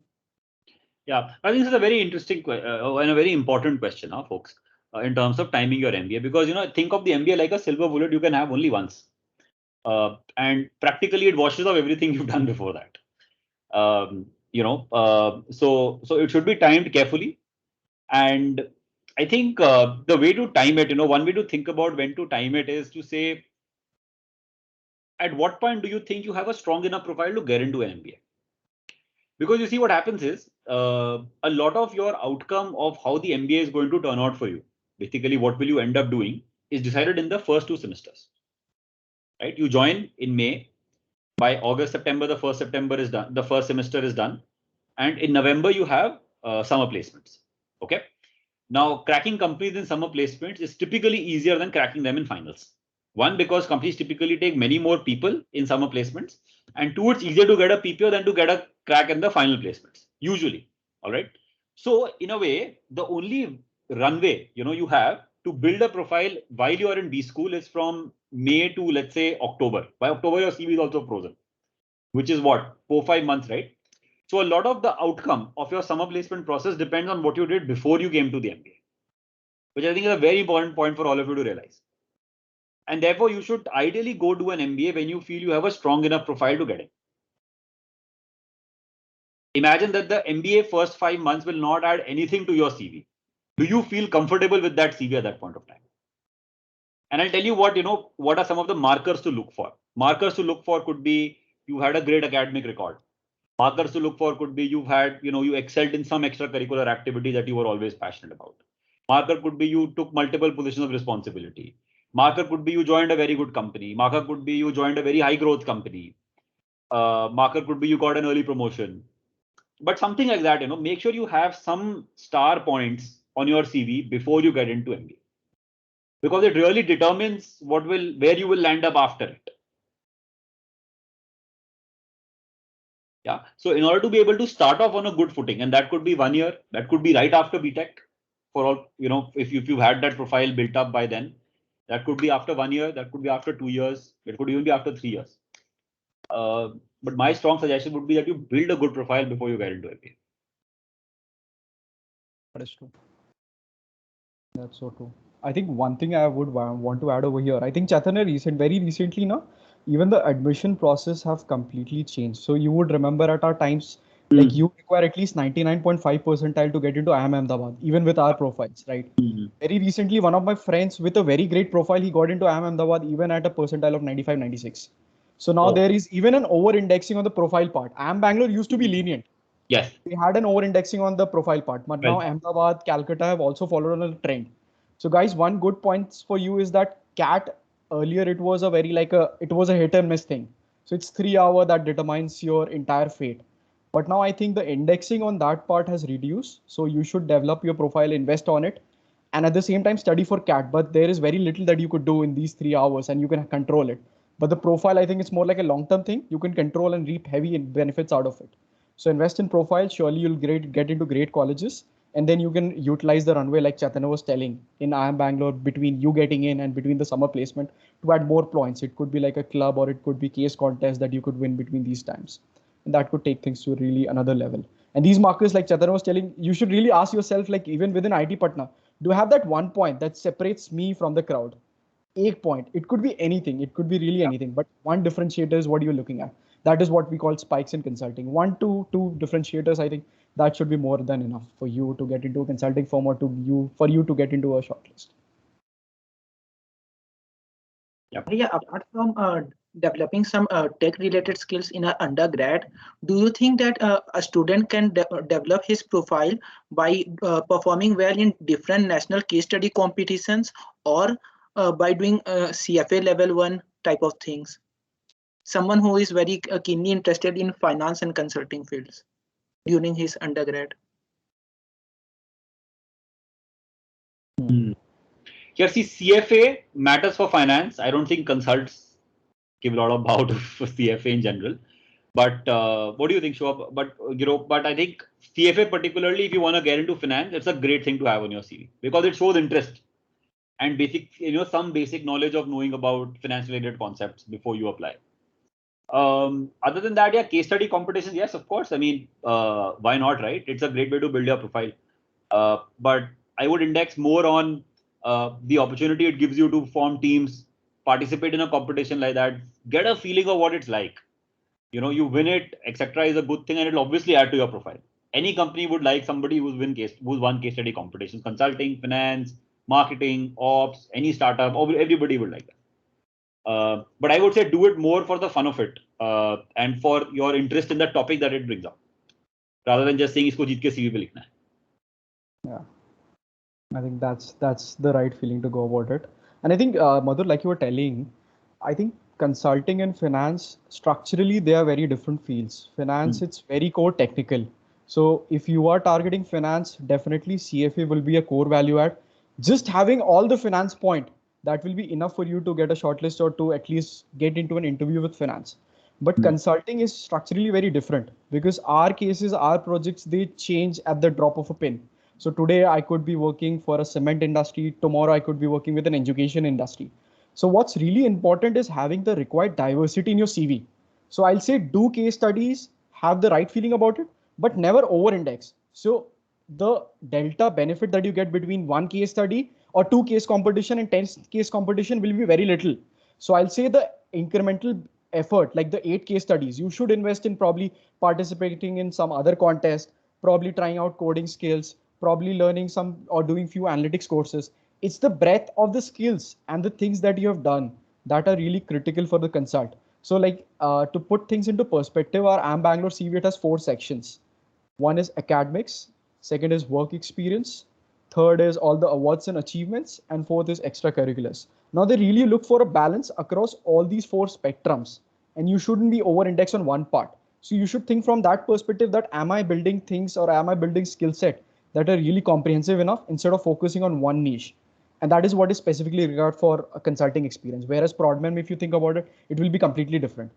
Yeah, I think this is a very interesting and a very important question, folks, in terms of timing your MBA, because think of the MBA like a silver bullet you can have only once, and practically it washes off everything you've done before that. So it should be timed carefully, and I think the way to time it, one way to think about when to time it is to say, at what point do you think you have a strong enough profile to get into an MBA? Because you see what happens is a lot of your outcome of how the MBA is going to turn out for you, basically what will you end up doing, is decided in the first 2 semesters. Right? You join in May. By August, September, the first September is done. The first semester is done. And in November, you have summer placements. Okay. Now, cracking companies in summer placements is typically easier than cracking them in finals. One, because companies typically take many more people in summer placements. And two, it's easier to get a PPO than to get a crack in the final placements, usually. All right. So in a way, the only runway, you have to build a profile while you are in B school is from May to, let's say, October. By October, your CV is also frozen, which is what, 4-5 months, right? So a lot of the outcome of your summer placement process depends on what you did before you came to the MBA, which I think is a very important point for all of you to realize. And therefore, you should ideally go do an MBA when you feel you have a strong enough profile to get in. Imagine that the MBA first 5 months will not add anything to your CV. Do you feel comfortable with that CV at that point of time? And I'll tell you what are some of the markers to look for. Markers to look for could be you had a great academic record. Markers to look for could be you've had, you excelled in some extracurricular activity that you were always passionate about. Marker could be you took multiple positions of responsibility. Marker could be you joined a very good company. Marker could be you joined a very high growth company. Marker could be you got an early promotion. But something like that, make sure you have some star points on your CV before you get into MBA. Because it really determines where you will land up after it. Yeah. So in order to be able to start off on a good footing, and that could be 1 year, that could be right after BTech, for all, if you've had that profile built up by then, that could be after 1 year, that could be after 2 years, it could even be after 3 years. But my strong suggestion would be that you build a good profile before you get into MBA. That is true. That's so true. I think one thing I would want to add over here, I think Chaitanya very recently now, even the admission process have completely changed. So you would remember at our times, like you require at least 99.5 percentile to get into IIM Ahmedabad, even with our profiles, right? Very recently, one of my friends with a very great profile, he got into IIM Ahmedabad even at a percentile of 95, 96. So now there is even an over-indexing on the profile part. IIM Bangalore used to be lenient. Yes. We had an over-indexing on the profile part, but now Ahmedabad, Calcutta have also followed on a trend. So guys, one good point for you is that CAT earlier, it was a hit and miss thing. So it's 3 hours that determines your entire fate. But now I think the indexing on that part has reduced. So you should develop your profile, invest on it, and at the same time study for CAT. But there is very little that you could do in these 3 hours and you can control it. But the profile, I think it's more like a long-term thing. You can control and reap heavy benefits out of it. So invest in profile. Surely you'll get into great colleges. And then you can utilize the runway like Chaitanya was telling in IIM Bangalore between you getting in and between the summer placement to add more points. It could be like a club or it could be case contest that you could win between these times. and that could take things to really another level. And these markers, like Chetan was telling, you should really ask yourself, like even within IIT Patna, do I have that one point that separates me from the crowd? A point. It could be anything. It could be really anything. But one differentiator is what you're looking at. That is what we call spikes in consulting. Two differentiators. I think that should be more than enough for you to get into a consulting firm or for you to get into a shortlist. Yeah, apart from developing some tech-related skills in our undergrad, do you think that a student can develop his profile by performing well in different national case study competitions, or by doing CFA level 1 type of things? Someone who is very keenly interested in finance and consulting fields during his undergrad. Here, see, CFA matters for finance. I don't think consults give a lot of bow to CFA in general. But what do you think, Shubha? But I think CFA, particularly if you want to get into finance, it's a great thing to have on your CV because it shows interest and some basic knowledge of knowing about finance-related concepts before you apply. Other than that, yeah, case study competitions, yes, of course. I mean, why not, right? It's a great way to build your profile. But I would index more on the opportunity it gives you to form teams, participate in a competition like that, get a feeling of what it's like. You win it, etc. is a good thing, and it'll obviously add to your profile. Any company would like somebody who's won case study competitions, consulting, finance, marketing, ops, any startup, everybody would like that. But I would say do it more for the fun of it and for your interest in the topic that it brings up, rather than just saying isko jeet ke CV pe likhna hai. Yeah, I think that's the right feeling to go about it. And I think Madhur, like you were telling, I think consulting and finance structurally they are very different fields. Finance, it's very core technical. So if you are targeting finance, definitely CFA will be a core value add. Just having all the finance point, that will be enough for you to get a shortlist or to at least get into an interview with finance. But consulting is structurally very different because our cases, our projects, they change at the drop of a pin. So today I could be working for a cement industry. Tomorrow I could be working with an education industry. So what's really important is having the required diversity in your CV. So I'll say do case studies, have the right feeling about it, but never over index. So the delta benefit that you get between one case study or two case competition and 10 case competition will be very little. So I'll say the incremental effort, like the 8 case studies, you should invest in probably participating in some other contest, probably trying out coding skills, probably learning some or doing few analytics courses. It's the breadth of the skills and the things that you have done that are really critical for the consult. So like to put things into perspective, our AM Bangalore CV has 4 sections. One is academics, second is work experience, third is all the awards and achievements, and fourth is extracurriculars. Now they really look for a balance across all these 4 spectrums, and you shouldn't be over indexed on one part. So you should think from that perspective that am I building things or am I building skill set that are really comprehensive enough instead of focusing on one niche. And that is what is specifically required for a consulting experience. Whereas Prodman, if you think about it, it will be completely different.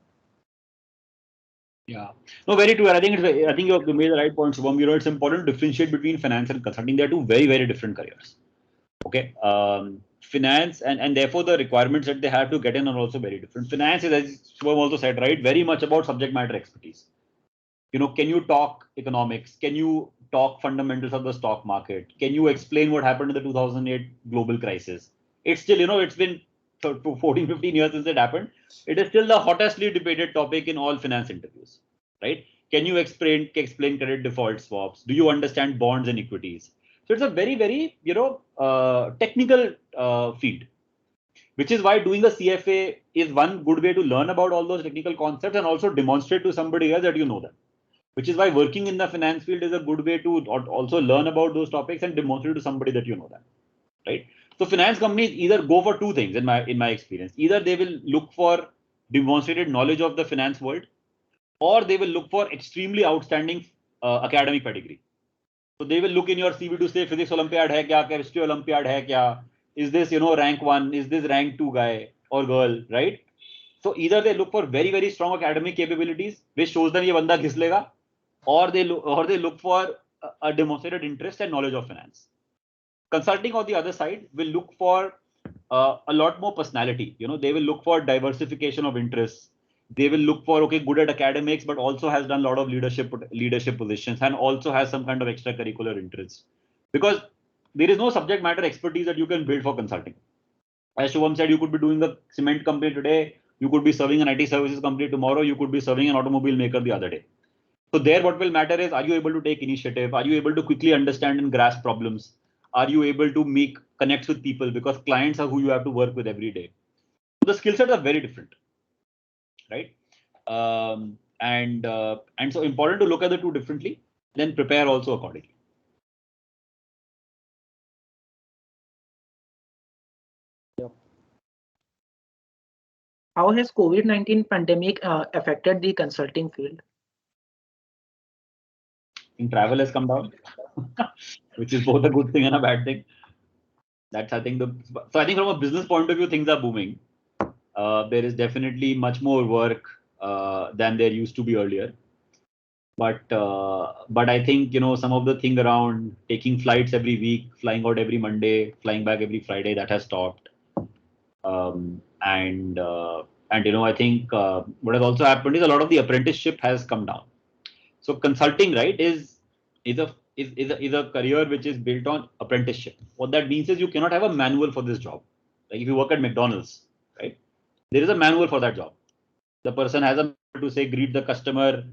Yeah, no, very true. And I think you made the right point, Shubham. It's important to differentiate between finance and consulting. They are two very, very different careers. Okay, finance and therefore the requirements that they have to get in are also very different. Finance is, as Shubham also said, right, very much about subject matter expertise. Can you talk economics? Can you talk fundamentals of the stock market? Can you explain what happened in the 2008 global crisis? It's still, it's been 14, 15 years since it happened. It is still the hottestly debated topic in all finance interviews, right? Can you explain credit default swaps? Do you understand bonds and equities? So it's a very, very, technical field, which is why doing a CFA is one good way to learn about all those technical concepts and also demonstrate to somebody else that you know them. Which is why working in the finance field is a good way to also learn about those topics and demonstrate to somebody that you know that, right? So finance companies either go for two things in my experience. Either they will look for demonstrated knowledge of the finance world, or they will look for extremely outstanding academic pedigree. So they will look in your CV to say physics Olympiad hai kya, chemistry Olympiad hai kya, is this rank 1, is this rank 2 guy or girl, right? So either they look for very, very strong academic capabilities, which shows them ye banda ghis lega, or they look for a demonstrated interest and knowledge of finance. Consulting on the other side will look for a lot more personality. They will look for diversification of interests. They will look for, okay, good at academics, but also has done a lot of leadership positions and also has some kind of extracurricular interests. Because there is no subject matter expertise that you can build for consulting. As Shubham said, you could be doing a cement company today, you could be serving an IT services company tomorrow, you could be serving an automobile maker the other day. So there, what will matter is, are you able to take initiative? Are you able to quickly understand and grasp problems? Are you able to make connects with people? Because clients are who you have to work with every day. So the skill sets are very different, right? And so important to look at the two differently, then prepare also accordingly. Yep. How has COVID-19 pandemic affected the consulting field? In travel has come down, which is both a good thing and a bad thing. That's, I think, so I think from a business point of view, things are booming. There is definitely much more work than there used to be earlier. But I think, some of the thing around taking flights every week, flying out every Monday, flying back every Friday, that has stopped. I think what has also happened is a lot of the apprenticeship has come down. So consulting, right, is a career which is built on apprenticeship. What that means is you cannot have a manual for this job. Like if you work at McDonald's, right, there is a manual for that job. The person has a to say, greet the customer,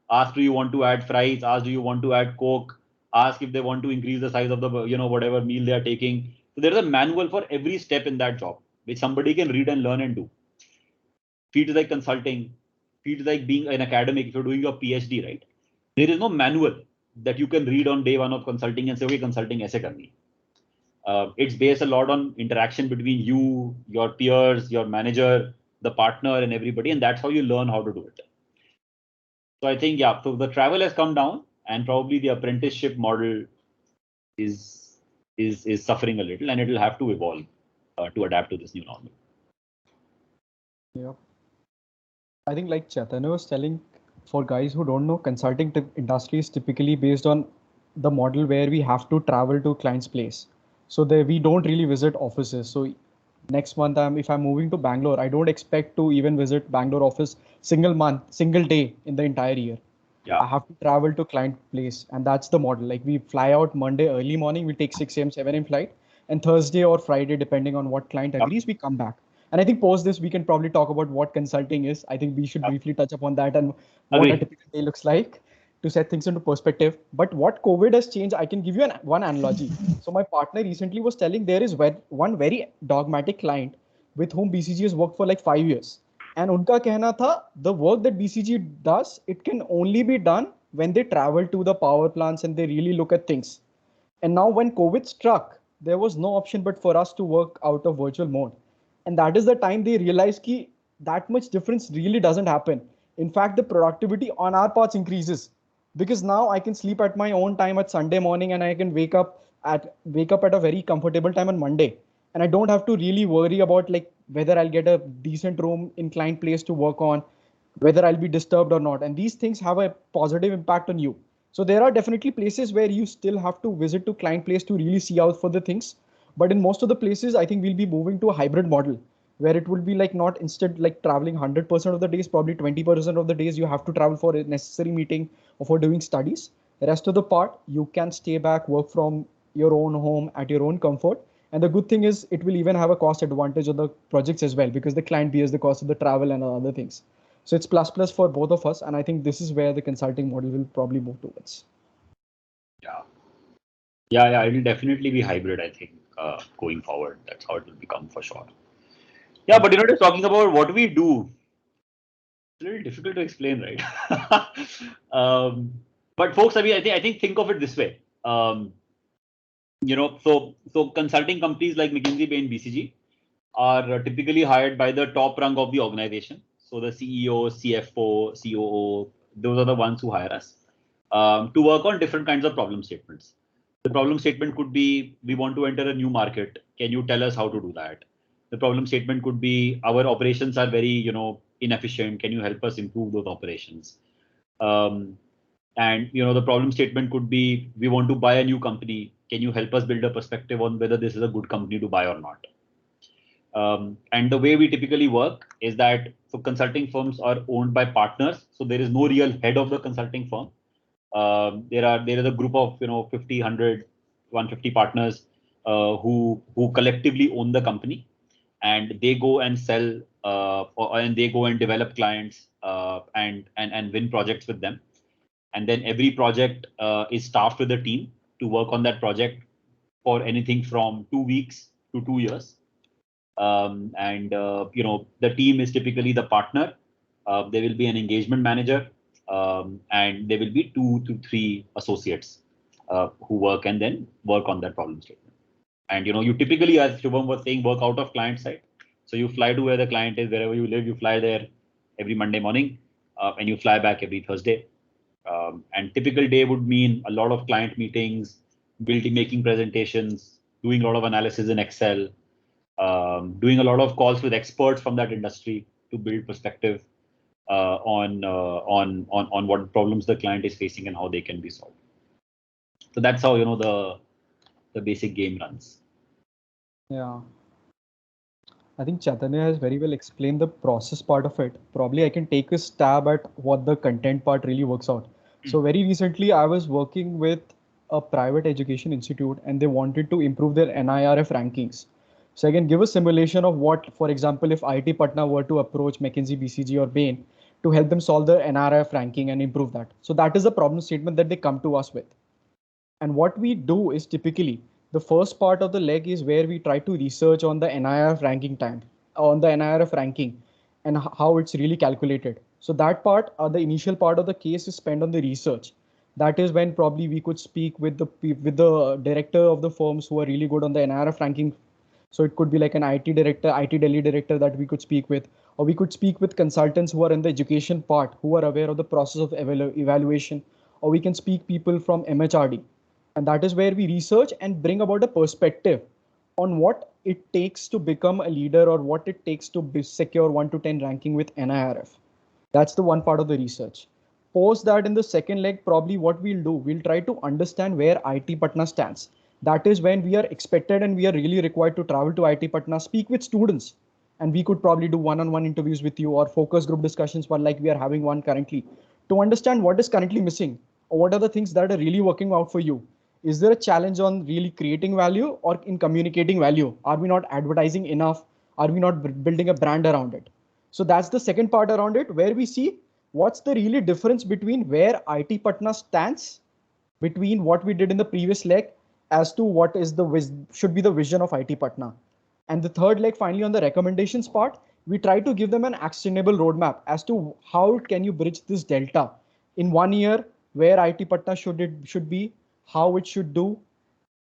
ask do you want to add fries, ask do you want to add Coke, ask if they want to increase the size of the whatever meal they are taking. So there is a manual for every step in that job, which somebody can read and learn and do. Feels like consulting, feels like being an academic. If you're doing your PhD, right, there is no manual that you can read on day one of consulting and say, okay, consulting aise karni. It's based a lot on interaction between you, your peers, your manager, the partner, and everybody, and that's how you learn how to do it. So I think, yeah, so the travel has come down, and probably the apprenticeship model is suffering a little, and it will have to evolve to adapt to this new normal. Yeah. I think like Chaitanya was telling, for guys who don't know, consulting industry is typically based on the model where we have to travel to client's place. So we don't really visit offices. So next month, if I'm moving to Bangalore, I don't expect to even visit Bangalore office single day in the entire year. Yeah. I have to travel to client place, and that's the model. Like we fly out Monday early morning, we take 6 a.m., 7 a.m. flight, and Thursday or Friday, depending on what client agrees, we come back. And I think post this, we can probably talk about what consulting is. I think we should briefly touch upon that and what a typical day looks like to set things into perspective. But what COVID has changed, I can give you one analogy. So my partner recently was telling there is one very dogmatic client with whom BCG has worked for like 5 years. And unka कहना था, the work that BCG does, it can only be done when they travel to the power plants and they really look at things. And now when COVID struck, there was no option but for us to work out of virtual mode. And that is the time they realized that that much difference really doesn't happen. In fact, the productivity on our parts increases because now I can sleep at my own time at Sunday morning and I can wake up at a very comfortable time on Monday. And I don't have to really worry about like whether I'll get a decent room in client place to work on, whether I'll be disturbed or not. And these things have a positive impact on you. So there are definitely places where you still have to visit to client place to really see out for the things. But in most of the places, I think we'll be moving to a hybrid model where it will be like not instead like traveling 100% of the days, probably 20% of the days you have to travel for a necessary meeting or for doing studies. The rest of the part, you can stay back, work from your own home at your own comfort. And the good thing is it will even have a cost advantage on the projects as well because the client bears the cost of the travel and other things. So it's plus for both of us. And I think this is where the consulting model will probably move towards. Yeah, it will definitely be hybrid, I think, going forward. That's how it will become for sure. Yeah, but just talking about what we do, it's a little difficult to explain, right? But folks, I think of it this way. So consulting companies like McKinsey, Bain, BCG are typically hired by the top rung of the organization. So the CEO, CFO, COO, those are the ones who hire us to work on different kinds of problem statements. The problem statement could be, we want to enter a new market. Can you tell us how to do that? The problem statement could be, our operations are very, inefficient. Can you help us improve those operations? And the problem statement could be, we want to buy a new company. Can you help us build a perspective on whether this is a good company to buy or not? And the way we typically work is that so consulting firms are owned by partners. So there is no real head of the consulting firm. There is a group of 50, 100, 150 partners who collectively own the company, and they go and sell and they go and develop clients and win projects with them. And then every project is staffed with a team to work on that project for anything from 2 weeks to 2 years. The team is typically the partner. There will be an engagement manager, and there will be 2 to 3 associates who work and then work on that problem statement. And you typically, as Shubham was saying, work out of client side. So you fly to where the client is, wherever you live, you fly there every Monday morning, and you fly back every Thursday. And typical day would mean a lot of client meetings, making presentations, doing a lot of analysis in Excel, doing a lot of calls with experts from that industry to build perspective on what problems the client is facing and how they can be solved. So that's how the basic game runs. Yeah. I think Chaitanya has very well explained the process part of it. Probably I can take a stab at what the content part really works out. So very recently I was working with a private education institute and they wanted to improve their NIRF rankings. So I can give a simulation of what, for example, if IIT Patna were to approach McKinsey, BCG or Bain to help them solve the NIRF ranking and improve that. So that is the problem statement that they come to us with. And what we do is typically the first part of the leg is where we try to research on the NIRF ranking time, on the NIRF ranking and how it's really calculated. So that part, the initial part of the case is spent on the research. That is when probably we could speak with the director of the firms who are really good on the NIRF ranking. So it could be like an IT director, IT Delhi director that we could speak with, or we could speak with consultants who are in the education part, who are aware of the process of evaluation, or we can speak people from MHRD. And that is where we research and bring about a perspective on what it takes to become a leader or what it takes to secure 1 to 10 ranking with NIRF. That's the one part of the research. Post that in the second leg, probably what we'll do, we'll try to understand where IIT Patna stands. That is when we are expected and we are really required to travel to IIT Patna, speak with students. And we could probably do one-on-one interviews with you or focus group discussions, one like we are having one currently, to understand what is currently missing or what are the things that are really working out for you. Is there a challenge on really creating value or in communicating value? Are we not advertising enough? Are we not building a brand around it? So that's the second part around it, where we see what's the really difference between where IIT Patna stands between what we did in the previous leg as to what is should be the vision of IIT Patna. And the third leg, finally, on the recommendations part, we try to give them an actionable roadmap as to how can you bridge this delta in 1 year, where IIT Patna should be, how it should do,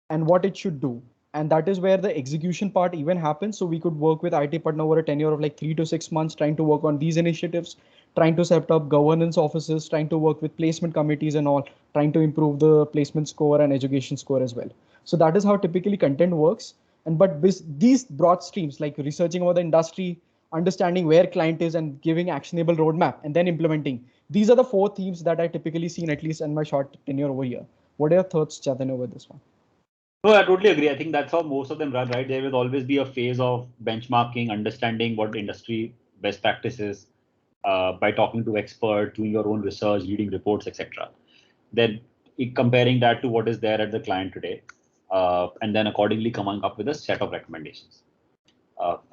and what it should do. And that is where the execution part even happens. So we could work with IIT Patna over a tenure of like 3 to 6 months, trying to work on these initiatives, trying to set up governance offices, trying to work with placement committees and all, trying to improve the placement score and education score as well. So that is how typically content works. And but these broad streams like researching about the industry, understanding where client is and giving actionable roadmap and then implementing. These are the 4 themes that I typically seen, at least in my short tenure over here. What are your thoughts, Chaitanya, over this one? No, I totally agree. I think that's how most of them run, right? There will always be a phase of benchmarking, understanding what industry best practices by talking to experts, doing your own research, reading reports, etc. Then comparing that to what is there at the client today, and then accordingly coming up with a set of recommendations.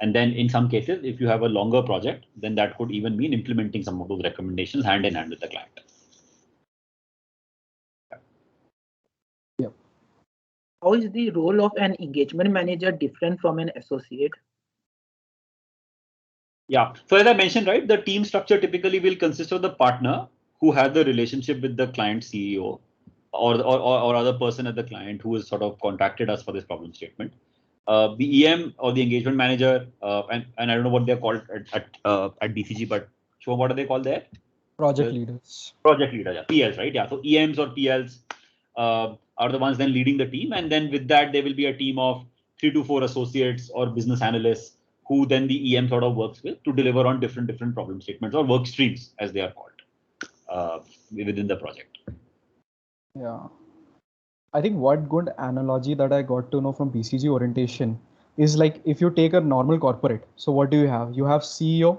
And then in some cases, if you have a longer project, then that could even mean implementing some of those recommendations hand in hand with the client. How is the role of an engagement manager different from an associate? Yeah, so as I mentioned, right, the team structure typically will consist of the partner who has the relationship with the client CEO or other person at the client who has sort of contacted us for this problem statement. The EM or the engagement manager, and I don't know what they're called at BCG, but Shubham, what are they called there? Project leaders. Project leader, yeah, PLs, right? Yeah, so EMs or PLs are the ones then leading the team, and then with that there will be a team of 3 to 4 associates or business analysts who then the EM sort of works with to deliver on different problem statements or work streams as they are called within the project. Yeah, I think what good analogy that I got to know from BCG orientation is like if you take a normal corporate, so what do you have? You have CEO,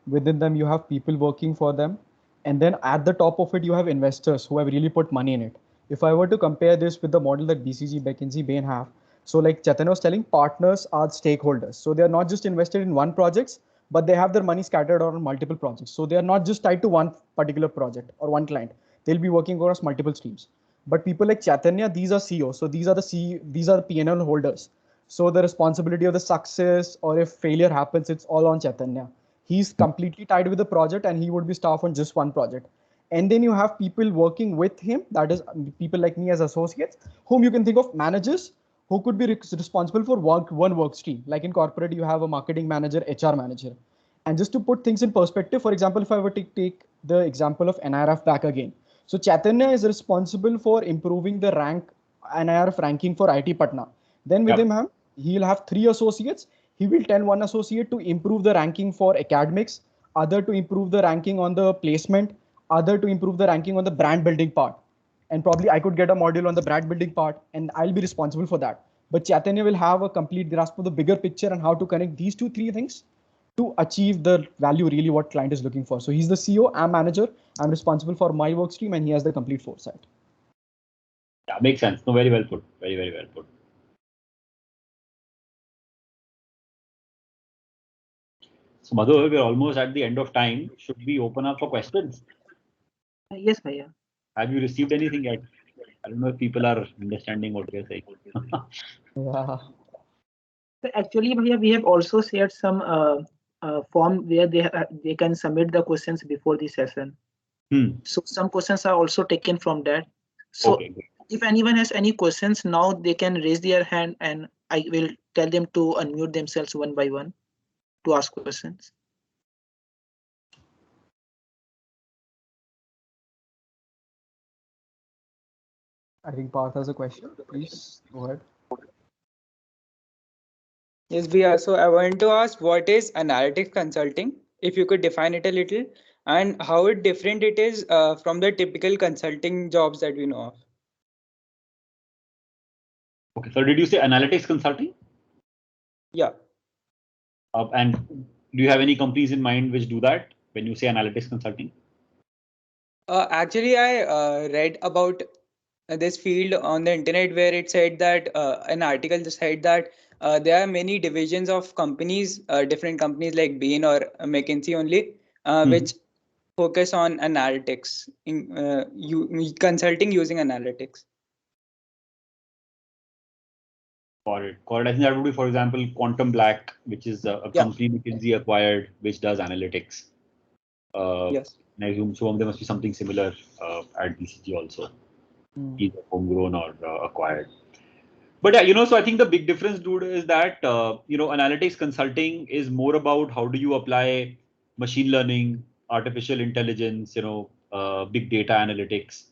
within them you have people working for them, and then at the top of it you have investors who have really put money in it. If I were to compare this with the model that BCG, McKinsey, Bain have, so like Chaitanya was telling, partners are stakeholders. So they are not just invested in one project, but they have their money scattered on multiple projects. So they are not just tied to one particular project or one client. They'll be working across multiple streams. But people like Chaitanya, these are CEOs. So these are the P&L holders. So the responsibility of the success or if failure happens, it's all on Chaitanya. He's completely tied with the project and he would be staff on just one project. And then you have people working with him, that is people like me as associates, whom you can think of managers who could be responsible for one work stream. Like in corporate, you have a marketing manager, HR manager. And just to put things in perspective, for example, if I were to take the example of NIRF back again. So Chaitanya is responsible for improving the NIRF ranking for IIT Patna. Then with him, he'll have 3 associates. He will tell one associate to improve the ranking for academics, other to improve the ranking on the placement, other to improve the ranking on the brand building part. And probably I could get a module on the brand building part and I'll be responsible for that. But Chaitanya will have a complete grasp of the bigger picture and how to connect these 2-3 things to achieve the value really what client is looking for. So he's the CEO, I'm manager, I'm responsible for my work stream, and he has the complete foresight. Yeah, makes sense. No, very well put. Very, very well put. So Madhu, we're almost at the end of time. Should we open up for questions? Yes, Bhaiya. Have you received anything yet? I don't know if people are understanding what we're saying. Yeah. So actually, Bhaiya, we have also shared some form where they can submit the questions before the session. So some questions are also taken from that. So okay, if anyone has any questions now, they can raise their hand and I will tell them to unmute themselves one by one to ask questions. I think Parth has a question. Please go ahead. Yes, Bhaiya. So I want to ask, what is analytics consulting? If you could define it a little, and how different it is from the typical consulting jobs that we know of. Okay, so did you say analytics consulting? Yeah. And do you have any companies in mind which do that when you say analytics consulting? Actually, I read about this field on the internet where it said that an article said that there are many divisions of companies, different companies like Bain or McKinsey only, which focus on analytics, consulting using analytics. Got it. I think that would be, for example, Quantum Black, which is a company McKinsey acquired, which does analytics. Yes. And I assume there must be something similar at BCG also, either homegrown or acquired. But yeah, so I think the big difference, dude, is that analytics consulting is more about how do you apply machine learning, artificial intelligence, big data analytics,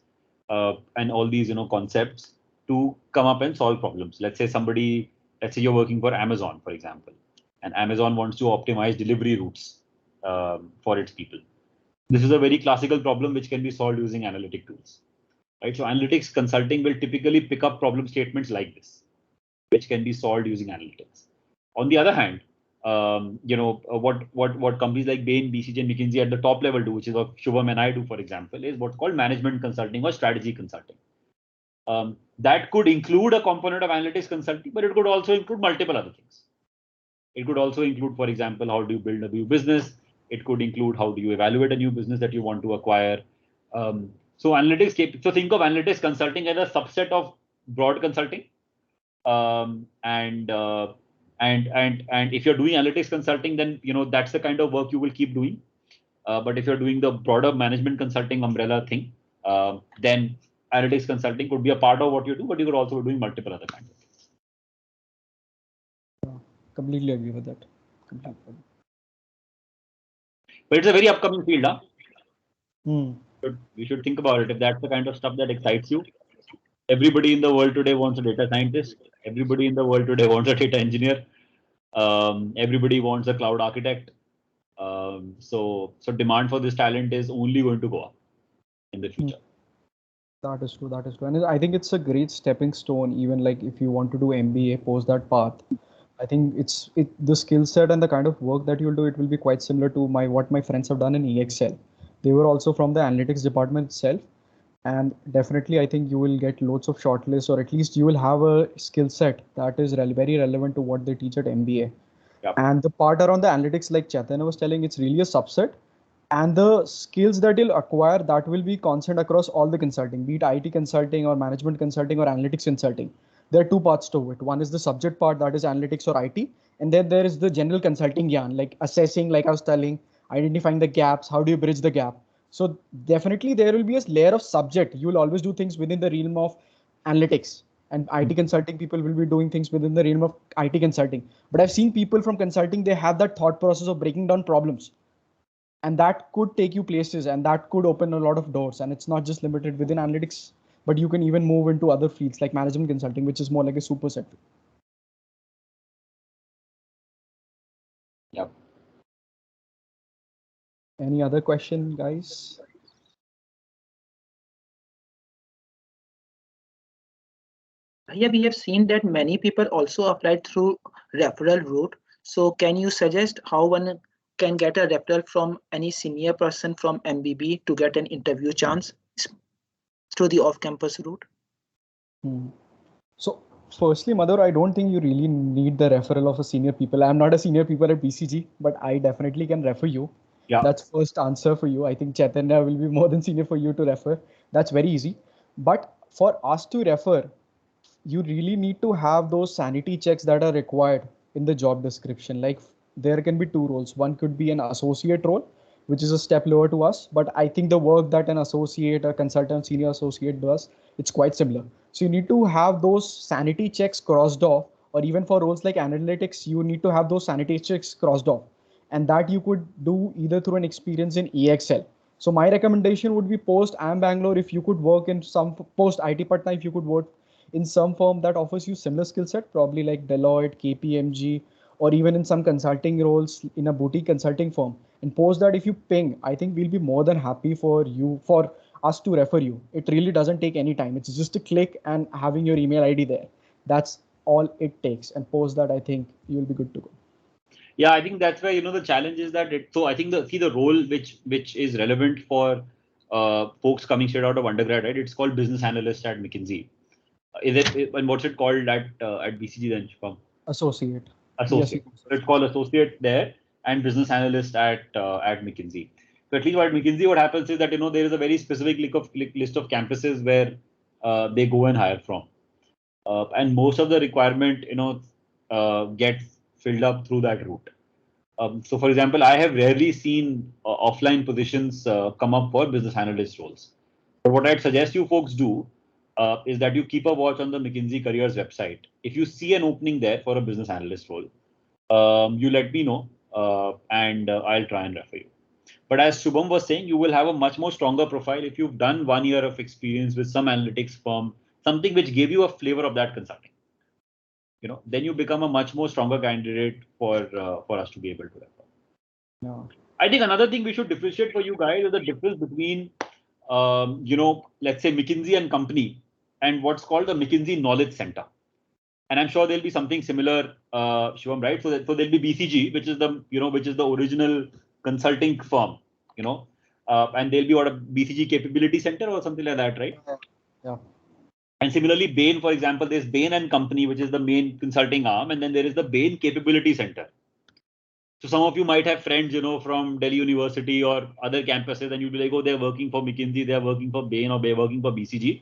and all these concepts to come up and solve problems. Let's say you're working for Amazon, for example, and Amazon wants to optimize delivery routes for its people. This is a very classical problem which can be solved using analytic tools, right? So analytics consulting will typically pick up problem statements like this, which can be solved using analytics. On the other hand, what companies like Bain, BCG, and McKinsey at the top level do, which is what Shubham and I do, for example, is what's called management consulting or strategy consulting. That could include a component of analytics consulting, but it could also include multiple other things. It could also include, for example, how do you build a new business? It could include how do you evaluate a new business that you want to acquire. So think of analytics consulting as a subset of broad consulting. And if you're doing analytics consulting, then that's the kind of work you will keep doing. But if you're doing the broader management consulting umbrella thing, then analytics consulting could be a part of what you do, but you could also be doing multiple other kinds of things. Completely agree with that. But it's a very upcoming field, huh? You should think about it. If that's the kind of stuff that excites you, everybody in the world today wants a data scientist. Everybody in the world today wants a data engineer. Everybody wants a cloud architect. So demand for this talent is only going to go up in the future. That is true. And I think it's a great stepping stone, even like if you want to do MBA, post that path. I think the skill set and the kind of work that you'll do, it will be quite similar to what my friends have done in EXL. They were also from the analytics department itself. And definitely, I think you will get loads of shortlists, or at least you will have a skill set that is very relevant to what they teach at MBA. Yep. And the part around the analytics, like Chaitanya was telling, it's really a subset. And the skills that you'll acquire, that will be constant across all the consulting, be it IT consulting or management consulting or analytics consulting. There are two parts to it. One is the subject part, that is analytics or IT. And then there is the general consulting yarn, like assessing, like I was telling, identifying the gaps, how do you bridge the gap. So definitely there will be a layer of subject. You will always do things within the realm of analytics, and IT consulting people will be doing things within the realm of IT consulting. But I've seen people from consulting, they have that thought process of breaking down problems, and that could take you places, and that could open a lot of doors. And it's not just limited within analytics, but you can even move into other fields like management consulting, which is more like a superset. Yep. Any other question, guys? Yeah, we have seen that many people also applied through referral route. So can you suggest how one can get a referral from any senior person from MBB to get an interview chance through the off-campus route? So firstly, Madhur, I don't think you really need the referral of a senior people. I'm not a senior people at BCG, but I definitely can refer you. Yeah. That's first answer for you. I think Chaitanya will be more than senior for you to refer. That's very easy. But for us to refer, you really need to have those sanity checks that are required in the job description. Like there can be two roles. One could be an associate role, which is a step lower to us. But I think the work that an associate, a consultant, senior associate does, it's quite similar. So you need to have those sanity checks crossed off, or even for roles like analytics, you need to have those sanity checks crossed off. And that you could do either through an experience in EXL. So my recommendation would be post IIM Bangalore, if you could work in some post IT Patna, if you could work in some firm that offers you similar skill set, probably like Deloitte, KPMG, or even in some consulting roles in a boutique consulting firm. And post that, if you ping, I think we'll be more than happy for us to refer you. It really doesn't take any time. It's just a click and having your email ID there. That's all it takes. And post that, I think you'll be good to go. Yeah, I think that's where the challenge is that so I think the role which is relevant for folks coming straight out of undergrad, right? It's called business analyst at McKinsey. And what's it called at BCG then, Shubham? Associate. Associate. Yes, So it's called associate there and business analyst at McKinsey. So at least at McKinsey, what happens is that there is a very specific list of campuses where they go and hire from, and most of the requirement gets filled up through that route. So for example, I have rarely seen offline positions come up for business analyst roles. But what I'd suggest you folks do is that you keep a watch on the McKinsey Careers website. If you see an opening there for a business analyst role, you let me know, and I'll try and refer you. But as Shubham was saying, you will have a much more stronger profile if you've done 1 year of experience with some analytics firm, something which gave you a flavor of that consulting. Then you become a much more stronger candidate for us to be able to refer. Yeah. I think another thing we should differentiate for you guys is the difference between, let's say McKinsey and Company and what's called the McKinsey Knowledge Center. And I'm sure there'll be something similar, Shivam, right? So there'll be BCG, which is the original consulting firm, and there'll be what a BCG Capability Center or something like that, right? Yeah. And similarly, Bain, for example, there's Bain and Company, which is the main consulting arm, and then there is the Bain Capability Center. So some of you might have friends, from Delhi University or other campuses, and you'll be like, oh, they're working for McKinsey, they're working for Bain, or they're working for BCG.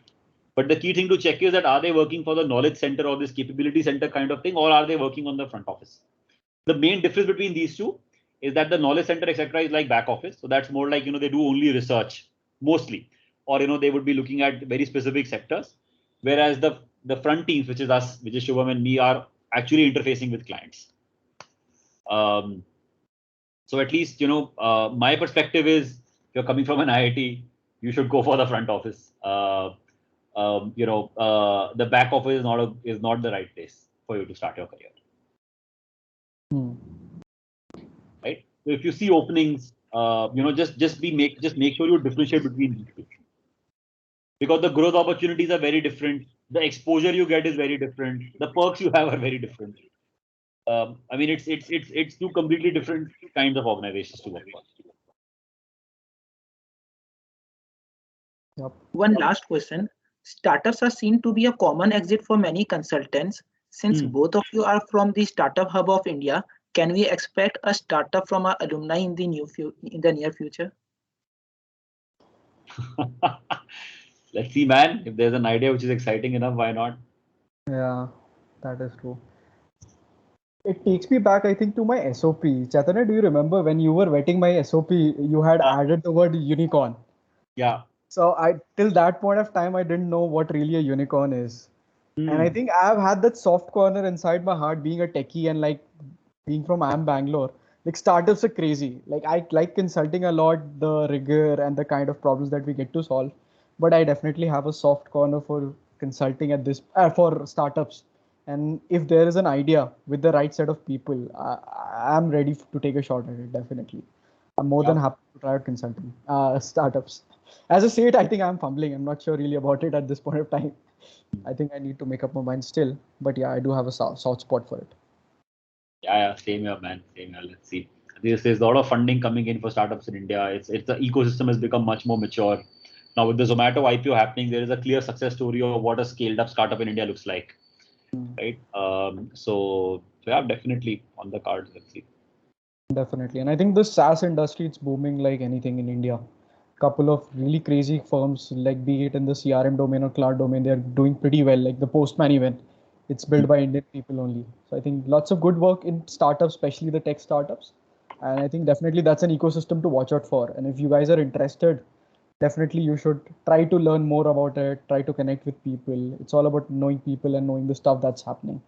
But the key thing to check is that are they working for the knowledge center or this capability center kind of thing, or are they working on the front office? The main difference between these two is that the knowledge center, etc., is like back office. So that's more like, they do only research mostly, or, they would be looking at very specific sectors. Whereas the front teams, which is us, which is Shubham and me, are actually interfacing with clients. So at least, my perspective is if you're coming from an IIT, you should go for the front office. The back office is not the right place for you to start your career. Right. So if you see openings, just make sure you differentiate between these two, because the growth opportunities are very different. The exposure you get is very different. The perks you have are very different. I mean, it's two completely different kinds of organizations to work for. Yep. One last question. Startups are seen to be a common exit for many consultants. Since both of you are from the Startup Hub of India, can we expect a startup from our alumni in the near future? Let's see, man. If there's an idea which is exciting enough, why not? Yeah, that is true. It takes me back, I think, to my SOP. Chaitanya, do you remember when you were wetting my SOP, you had added the word unicorn? Yeah. So till that point of time, I didn't know what really a unicorn is. And I think I've had that soft corner inside my heart being a techie and like being from Bangalore. Like startups are crazy. Like I like consulting a lot, the rigor and the kind of problems that we get to solve. But I definitely have a soft corner for consulting at this for startups. And if there is an idea with the right set of people, I'm ready to take a shot at it. Definitely, I'm more than happy to try out consulting startups. As I say it, I think I'm fumbling. I'm not sure really about it at this point of time. I think I need to make up my mind still, but yeah, I do have a soft spot for it. Yeah, same here, man. Same here. Let's see. There's a lot of funding coming in for startups in India. It's the ecosystem has become much more mature. Now with the Zomato IPO happening, there is a clear success story of what a scaled up startup in India looks like, right? So yeah, definitely on the cards. Let's see. Definitely, and I think the SaaS industry it's booming like anything in India. Couple of really crazy firms, like be it in the CRM domain or cloud domain, they're doing pretty well. Like the Postman event, it's built by Indian people only. So I think lots of good work in startups, especially the tech startups. And I think definitely that's an ecosystem to watch out for. And if you guys are interested, definitely you should try to learn more about it, try to connect with people. It's all about knowing people and knowing the stuff that's happening.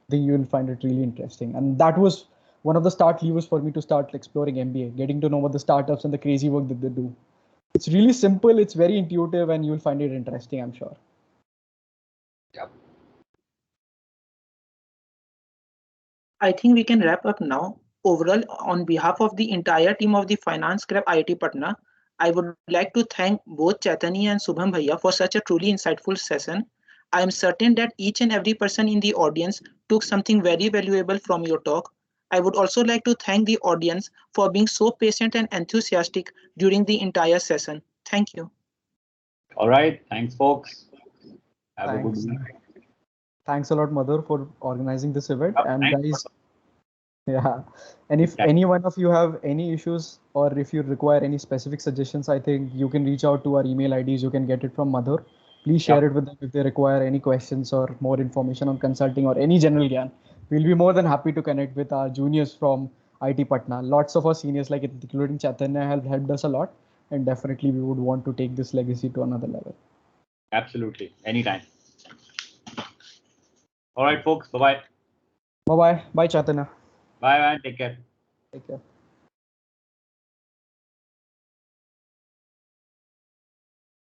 I think you will find it really interesting. And that was one of the start levers for me to start exploring MBA, getting to know what the startups and the crazy work that they do. It's really simple, it's very intuitive, and you'll find it interesting, I'm sure. Yeah. I think we can wrap up now. Overall, on behalf of the entire team of the Finance Club IIT Patna, I would like to thank both Chaitanya and Subham Bhaiya for such a truly insightful session. I am certain that each and every person in the audience took something very valuable from your talk. I would also like to thank the audience for being so patient and enthusiastic during the entire session. Thank you. All right. Thanks, folks. Have Thanks. a good week. Thanks a lot, Madhur, for organizing this event. And Thanks. guys, yeah. And if any one of you have any issues or if you require any specific suggestions, I think you can reach out to our email IDs. You can get it from Madhur. Please share it with them if they require any questions or more information on consulting or any general gyan. We'll be more than happy to connect with our juniors from IIT Patna. Lots of our seniors, like including Chaitanya, have helped us a lot. And definitely we would want to take this legacy to another level. Absolutely. Anytime. All right, folks. Bye-bye. Bye-bye. Bye, Chaitanya. Bye, man. Take care. Take care.